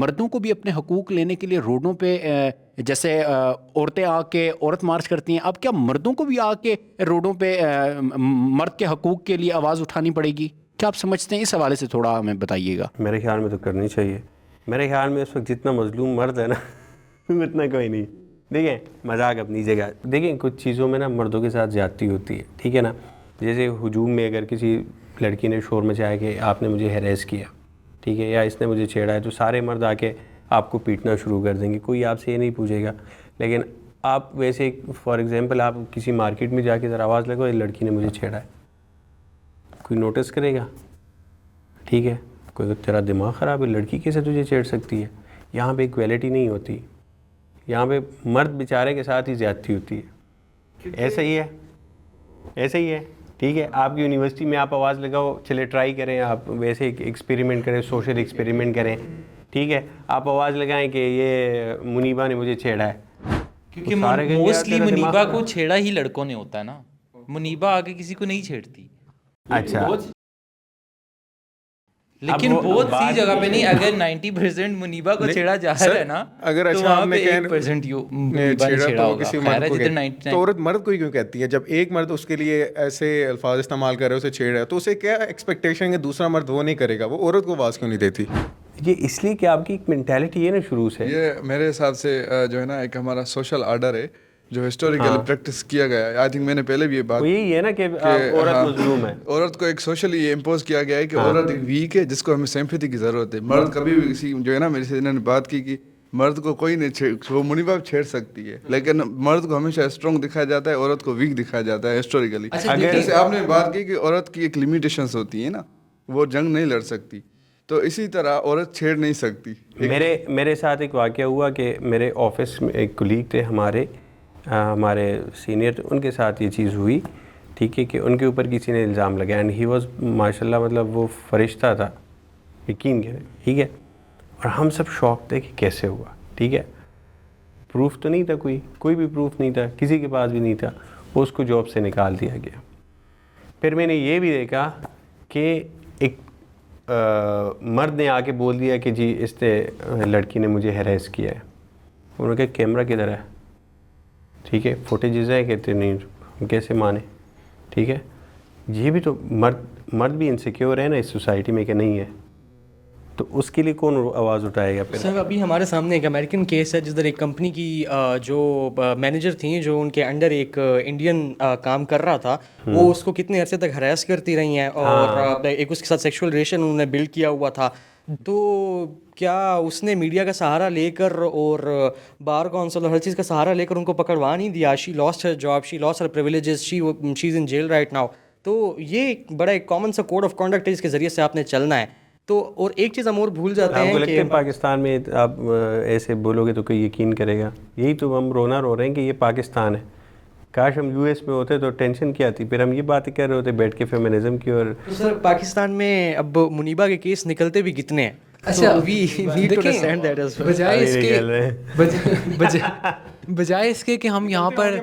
مردوں کو بھی اپنے حقوق لینے کے لیے روڈوں پہ جیسے عورتیں آ کے عورت مارچ کرتی ہیں, اب کیا مردوں کو بھی آ کے روڈوں پہ مرد کے حقوق کے لیے آواز اٹھانی پڑے گی؟ کیا آپ سمجھتے ہیں؟ اس حوالے سے تھوڑا ہمیں بتائیے گا. میرے خیال میں تو کرنی چاہیے. میرے خیال میں اس وقت جتنا مظلوم مرد ہے نا اتنا کوئی نہیں. دیکھیں مذاق اپنی جگہ, دیکھیں کچھ چیزوں میں نا مردوں کے ساتھ زیادتی ہوتی ہے, ٹھیک ہے نا. جیسے ہجوم میں اگر کسی لڑکی نے شور مچایا کہ آپ نے مجھے ہیریس کیا, ٹھیک ہے, یا اس نے مجھے چھیڑا ہے, تو سارے مرد آ کے آپ کو پیٹنا شروع کر دیں گے, کوئی آپ سے یہ نہیں پوچھے گا. لیکن آپ ویسے فار ایگزامپل آپ کسی مارکیٹ میں جا کے ذرا آواز لگاؤ, لڑکی نے مجھے چھیڑا ہے, کوئی نوٹس کرے گا؟ ٹھیک ہے, کوئی تیرا دماغ خراب ہے, لڑکی کیسے تجھے چھیڑ سکتی ہے؟ یہاں پہ ایکویلٹی نہیں ہوتی, یہاں پہ مرد بیچارے کے ساتھ ہی زیادتی ہوتی ہے. ایسا ہی ہے, ایسا ہی ہے, ٹھیک ہے. آپ کی یونیورسٹی میں آپ آواز لگاؤ, چلے ٹرائی کریں, آپ ویسے ایکسپیریمنٹ کریں, سوشل ایکسپیریمنٹ کریں, ٹھیک ہے. آپ آواز لگائیں کہ یہ منیبا نے مجھے چھیڑا ہے, کیونکہ موسٹلی منیبا کو چھیڑا ہی لڑکوں نے ہوتا ہے نا, منیبا آگے کسی کو نہیں چھیڑتی. اچھا, لیکن بہت سی جگہ پہ نہیں, اگر 90% منیبا کو چھیڑا جا رہا ہے نا, اگر تو وہاں پہ 1% چھیڑا ہوگا. کسی مرد کو, تو عورت مرد کو ہی کیوں کہتی ہے؟ جب ایک مرد اس کے لیے ایسے الفاظ استعمال کر رہے, اسے چھیڑ رہا ہے, تو اسے کیا ایکسپیکٹیشن ہے دوسرا مرد وہ نہیں کرے گا؟ وہ عورت کو آواز کیوں نہیں دیتی؟ یہ اس لیے کہ آپ کی ایک مینٹیلٹی ہے نا شروع سے. یہ میرے حساب سے جو ہے نا ایک ہمارا سوشل آرڈر ہے جو ہسٹوریکلی پریکٹس کیا گیا ہے. آئی تھنک میں نے پہلے بھی یہ بات, یہی ہے نا کہ عورت مظلوم ہے, عورت کو ایک سوشلی یہ امپوز کیا گیا ہے کہ عورت ایک ویک ہے جس کو ہمیں سمپیتھی کی ضرورت ہے. مرد کبھی بھی کسی جو ہے نا, میرے سے انہوں نے بات کی کہ مرد کو کوئی نہیں وہ منیبا چھیڑ سکتی ہے, لیکن مرد کو ہمیشہ اسٹرانگ دکھایا جاتا ہے, عورت کو ویک دکھایا جاتا ہے ہسٹوریکلی. جیسے آپ نے بات کی کہ عورت کی ایک لمیٹیشنس ہوتی ہیں نا, وہ جنگ نہیں لڑ سکتی, تو اسی طرح عورت چھیڑ نہیں سکتی. میرے ساتھ ایک واقعہ ہوا کہ میرے آفس میں ایک کولیگ تھے ہمارے سینئر, ان کے ساتھ یہ چیز ہوئی, ٹھیک ہے, کہ ان کے اوپر کسی نے الزام لگایا, اینڈ ہی واز ماشاء اللہ مطلب وہ فرشتہ تھا, یقین کریں, ٹھیک ہے. اور ہم سب شوق تھے کہ کیسے ہوا, ٹھیک ہے. پروف تو نہیں تھا, کوئی بھی پروف نہیں تھا, کسی کے پاس بھی نہیں تھا. اس کو جاب سے نکال دیا گیا. پھر میں نے یہ بھی دیکھا کہ ایک مرد نے آ کے بول دیا کہ جی اس نے لڑکی نے مجھے ہیریس کیا ہے. انہوں نے کہا کیمرہ کدھر ہے, ٹھیک ہے, فوٹیجز ہے, کہتے نہیں ہم کیسے مانیں, ٹھیک ہے. یہ بھی تو مرد بھی انسیکیور ہے نا اس سوسائٹی میں کہ نہیں ہے, تو اس کے لیے کون آواز اٹھائے گا پھر؟ سر ابھی ہمارے سامنے ایک امریکن کیس ہے جس در ایک کمپنی کی جو مینیجر تھیں, جو ان کے انڈر ایک انڈین کام کر رہا تھا, وہ اس کو کتنے عرصے تک ہراس کرتی رہی ہیں, اور ایک اس کے ساتھ سیکشول ریلیشن انہوں نے بلڈ کیا ہوا تھا. تو کیا اس نے میڈیا کا سہارا لے کر اور بار کونسل اور ہر چیز کا سہارا لے کر ان کو پکڑوا نہیں دیا؟ She lost her job, she lost her privileges, she is in jail right now. تو یہ بڑا ایک کامن سا کوڈ آف کانڈکٹ ہے جس کے ذریعے سے آپ نے چلنا ہے. تو اور ایک چیز ہم اور بھول جاتے ہیں کہ پاکستان میں آپ ایسے بولو گے تو کوئی یقین کرے گا. یہی تو ہم رونا رو رہے ہیں کہ یہ پاکستان ہے. کاش ہم یو ایس میں ہوتے تو ٹینشن کیا تھی, پھر ہم یہ باتیں کر رہے ہوتے بیٹھ کے فیمنزم کی. اور سر پاکستان میں اب منیبا کے کیس نکلتے بھی کتنے ہیں. اچھا بجائے اس کے کہ ہم یہاں پر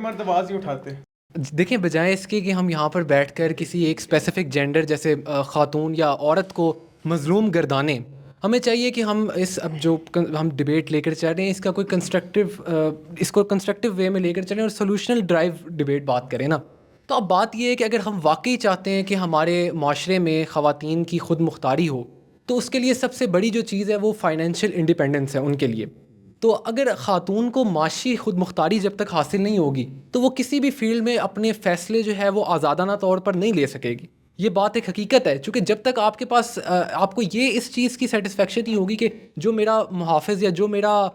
دیکھیں, بجائے اس کے کہ ہم یہاں پر بیٹھ کر کسی ایک اسپیسیفک جینڈر جیسے خاتون یا عورت کو مظلوم گردانے, ہمیں چاہیے کہ ہم اس اب جو ہم ڈبیٹ لے کر چل رہے ہیں اس کا کوئی اس کو کنسٹرکٹیو وے میں لے کر چلیں اور سولوشنل ڈرائیو ڈبیٹ بات کریں نا. تو اب بات یہ ہے کہ اگر ہم واقعی چاہتے ہیں کہ ہمارے معاشرے میں خواتین کی خود مختاری ہو, تو اس کے لیے سب سے بڑی جو چیز ہے وہ فائنینشیل انڈیپینڈنس ہے ان کے لیے. تو اگر خاتون کو معاشی خود مختاری جب تک حاصل نہیں ہوگی تو وہ کسی بھی فیلڈ میں اپنے فیصلے جو ہے وہ آزادانہ طور پر نہیں لے سکے گی. یہ بات ایک حقیقت ہے, چونکہ جب تک آپ کے پاس آپ کو یہ اس چیز کی سیٹسفیکشن نہیں ہوگی کہ جو میرا محافظ یا جو میرا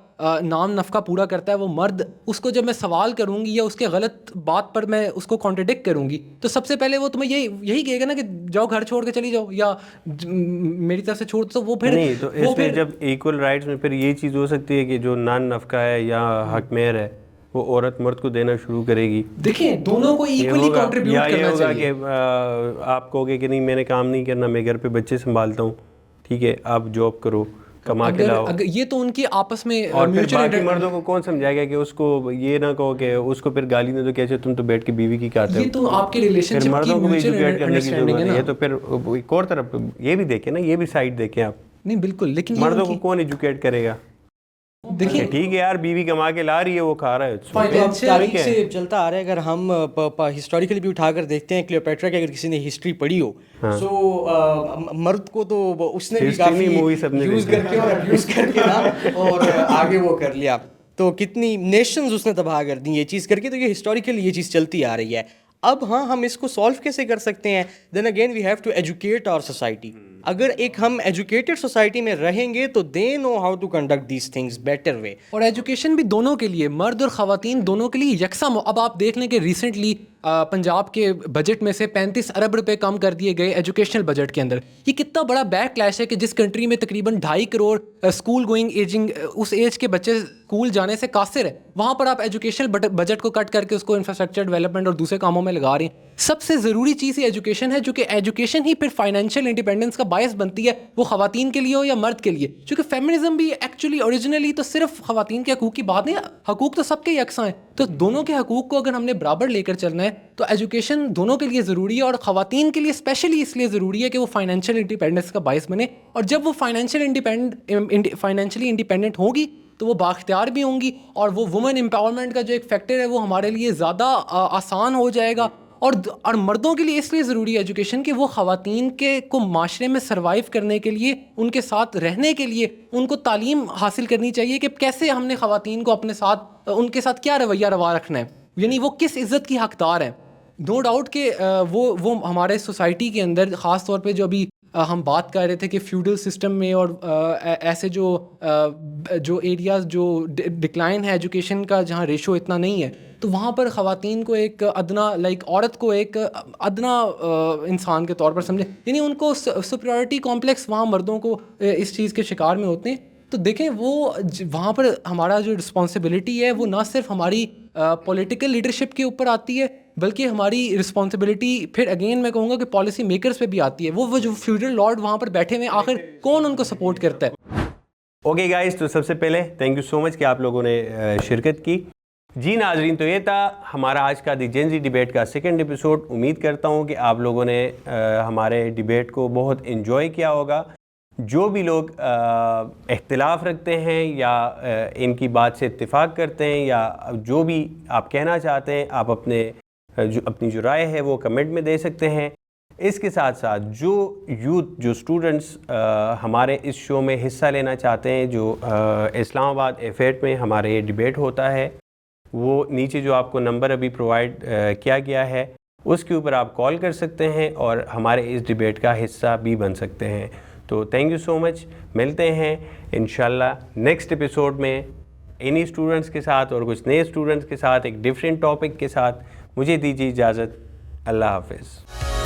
نام نفقہ پورا کرتا ہے وہ مرد, اس کو جب میں سوال کروں گی یا اس کے غلط بات پر میں اس کو کانٹرڈکٹ کروں گی, تو سب سے پہلے وہ تمہیں یہی کہے گا نا کہ جاؤ گھر چھوڑ کے چلی جاؤ یا میری طرف سے چھوڑ. تو وہ پھر نہیں, تو اس میں جب ایکول رائٹس میں پھر یہ چیز ہو سکتی ہے کہ جو نان نفقہ ہے یا حق مہر ہے وہ عورت مرد کو دینا شروع کرے گی. دیکھیں دونوں کو ایکولی کنٹریبیوٹ کرنا چاہیے. کہ آپ کہو گے کہ نہیں میں نے کام نہیں کرنا, میں گھر پہ بچے سنبھالتا ہوں, ٹھیک ہے آپ جاب کرو کما کے لاؤ. یہ تو ان کی آپس میں اور پھر باقی مردوں کو کون سمجھائے گا کہ اس کو یہ نہ کہو کہ اس کو پھر گالی نہ دو کہ تم تو بیٹھ کے بیوی کی کہتے ہو. یہ تو آپ کے ریلیشن شپ کی میوچل انڈرسٹینڈنگ ہے نا. یہ تو پھر ایک اور طرف یہ بھی دیکھیں نا, یہ بھی سائڈ دیکھیں آپ. نہیں بالکل, لیکن مردوں کو کون ایجوکیٹ کرے گا؟ دیکھیں ٹھیک ہے یار بیوی کما کے لا رہی ہے وہ کھا رہا ہے, تاریخ سے چلتا آ رہا ہے. اگر ہم ہسٹوریکلی بھی اٹھا کر دیکھتے ہیں کلیوپیٹرا کی اگر کسی نے ہسٹری پڑھی ہو تو مرد کو تو اس نے بھی کافی یوز کر کے اور ابیوز کر کے نا اور آگے وہ کر لیا. تو کتنی نیشنز اس نے تباہ کر دی یہ چیز کر کے. تو یہ ہسٹوریکلی یہ چیز چلتی آ رہی ہے. اب ہاں ہم اس کو سالو کیسے کر سکتے ہیں؟ Then again we have to educate our society. اگر ایک ہم ایجوکیٹڈ سوسائٹی میں رہیں گے تو they know how to conduct these things better way. اور ایجوکیشن بھی دونوں کے لیے, مرد اور خواتین دونوں کے لیے یکساں. اب آپ دیکھ لیں کہ ریسنٹلی پنجاب کے بجٹ میں سے 35 ارب روپے کم کر دیے گئے ایجوکیشنل بجٹ کے اندر. یہ کتنا بڑا بیک کلیش ہے کہ جس کنٹری میں تقریباً 2.5 کروڑ اسکول گوئنگ ایجنگ اس ایج کے بچے اسکول جانے سے قاصر ہے, وہاں پر آپ ایجوکیشنل بجٹ کو کٹ کر کے اس کو انفراسٹرکچر ڈیولپمنٹ اور دوسرے کاموں میں لگا رہے ہیں. سب سے ضروری چیز یہ ایجوکیشن ہے, جو کہ ایجوکیشن ہی پھر فائنینشیل انڈیپینڈنس کا باعث بنتی ہے, وہ خواتین کے لیے ہو یا مرد کے لیے. چونکہ فیمنزم بھی ایکچولی اوریجنلی تو صرف خواتین کے حقوق کی بات نہیں, حقوق تو سب کے یکساں ہیں. تو دونوں کے حقوق کو اگر ہم نے برابر لے کر چلنا ہے تو ایجوکیشن دونوں کے لیے ضروری ہے, اور خواتین کے لیے اسپیشلی اس لیے ضروری ہے کہ وہ فائنینشیل انڈیپینڈنس کا باعث بنے. اور جب وہ فائنینشیلی انڈیپینڈنٹ ہوگی تو وہ بااختیار بھی ہوں گی, اور وہ وومن امپاورمنٹ کا جو ایک فیکٹر ہے وہ ہمارے لیے زیادہ آسان ہو جائے گا. اور مردوں کے لیے اس لیے ضروری ہے ایجوکیشن کہ وہ خواتین کو معاشرے میں سروائیو کرنے کے لیے, ان کے ساتھ رہنے کے لیے ان کو تعلیم حاصل کرنی چاہیے کہ کیسے ہم نے خواتین کو اپنے ساتھ, ان کے ساتھ کیا رویہ روا رکھنا ہے, یعنی وہ کس عزت کی حقدار ہیں. نو ڈاؤٹ کہ وہ ہمارے سوسائٹی کے اندر خاص طور پہ جو ابھی ہم بات کر رہے تھے کہ فیوڈل سسٹم میں اور ایسے جو ایریاز جو ڈکلائن ہے ایجوکیشن کا, جہاں ریشو اتنا نہیں ہے, تو وہاں پر خواتین کو ایک ادنا عورت کو ایک ادنا انسان کے طور پر سمجھے, یعنی ان کو سپیریورٹی کمپلیکس وہاں مردوں کو اس چیز کے شکار میں ہوتے ہیں. تو دیکھیں وہ وہاں پر ہمارا جو رسپانسبلٹی ہے وہ نہ صرف ہماری پولیٹیکل لیڈرشپ کے اوپر آتی ہے, بلکہ ہماری رسپانسبلٹی پھر اگین میں کہوں گا کہ پالیسی میکرز پہ بھی آتی ہے. وہ جو فیوڈل لارڈ وہاں پر بیٹھے ہوئے آخر کون ان کو سپورٹ کرتا ہے؟ اوکے گائز, تو سب سے پہلے تھینک یو سو مچ کہ آپ لوگوں نے شرکت کی. جی ناظرین, تو یہ تھا ہمارا آج کا دی جین زی ڈیبیٹ کا سیکنڈ ایپیسوڈ. امید کرتا ہوں کہ آپ لوگوں نے ہمارے ڈیبیٹ کو بہت انجوائے کیا ہوگا. جو بھی لوگ اختلاف رکھتے ہیں یا ان کی بات سے اتفاق کرتے ہیں یا جو بھی آپ کہنا چاہتے ہیں، آپ اپنی جو رائے ہے وہ کمنٹ میں دے سکتے ہیں۔ اس کے ساتھ ساتھ جو یوتھ، جو اسٹوڈنٹس ہمارے اس شو میں حصہ لینا چاہتے ہیں، جو اسلام آباد F8 میں ہمارے یہ ڈیبیٹ ہوتا ہے، وہ نیچے جو آپ کو نمبر ابھی پرووائڈ کیا گیا ہے اس کے اوپر آپ کال کر سکتے ہیں اور ہمارے اس ڈیبیٹ کا حصہ بھی بن سکتے ہیں۔ تو تھینک یو سو مچ، ملتے ہیں انشاءاللہ نیکسٹ ایپیسوڈ میں انہی اسٹوڈنٹس کے ساتھ اور کچھ نئے اسٹوڈنٹس کے ساتھ ایک ڈیفرنٹ ٹاپک کے ساتھ۔ مجھے دیجیے اجازت، اللہ حافظ۔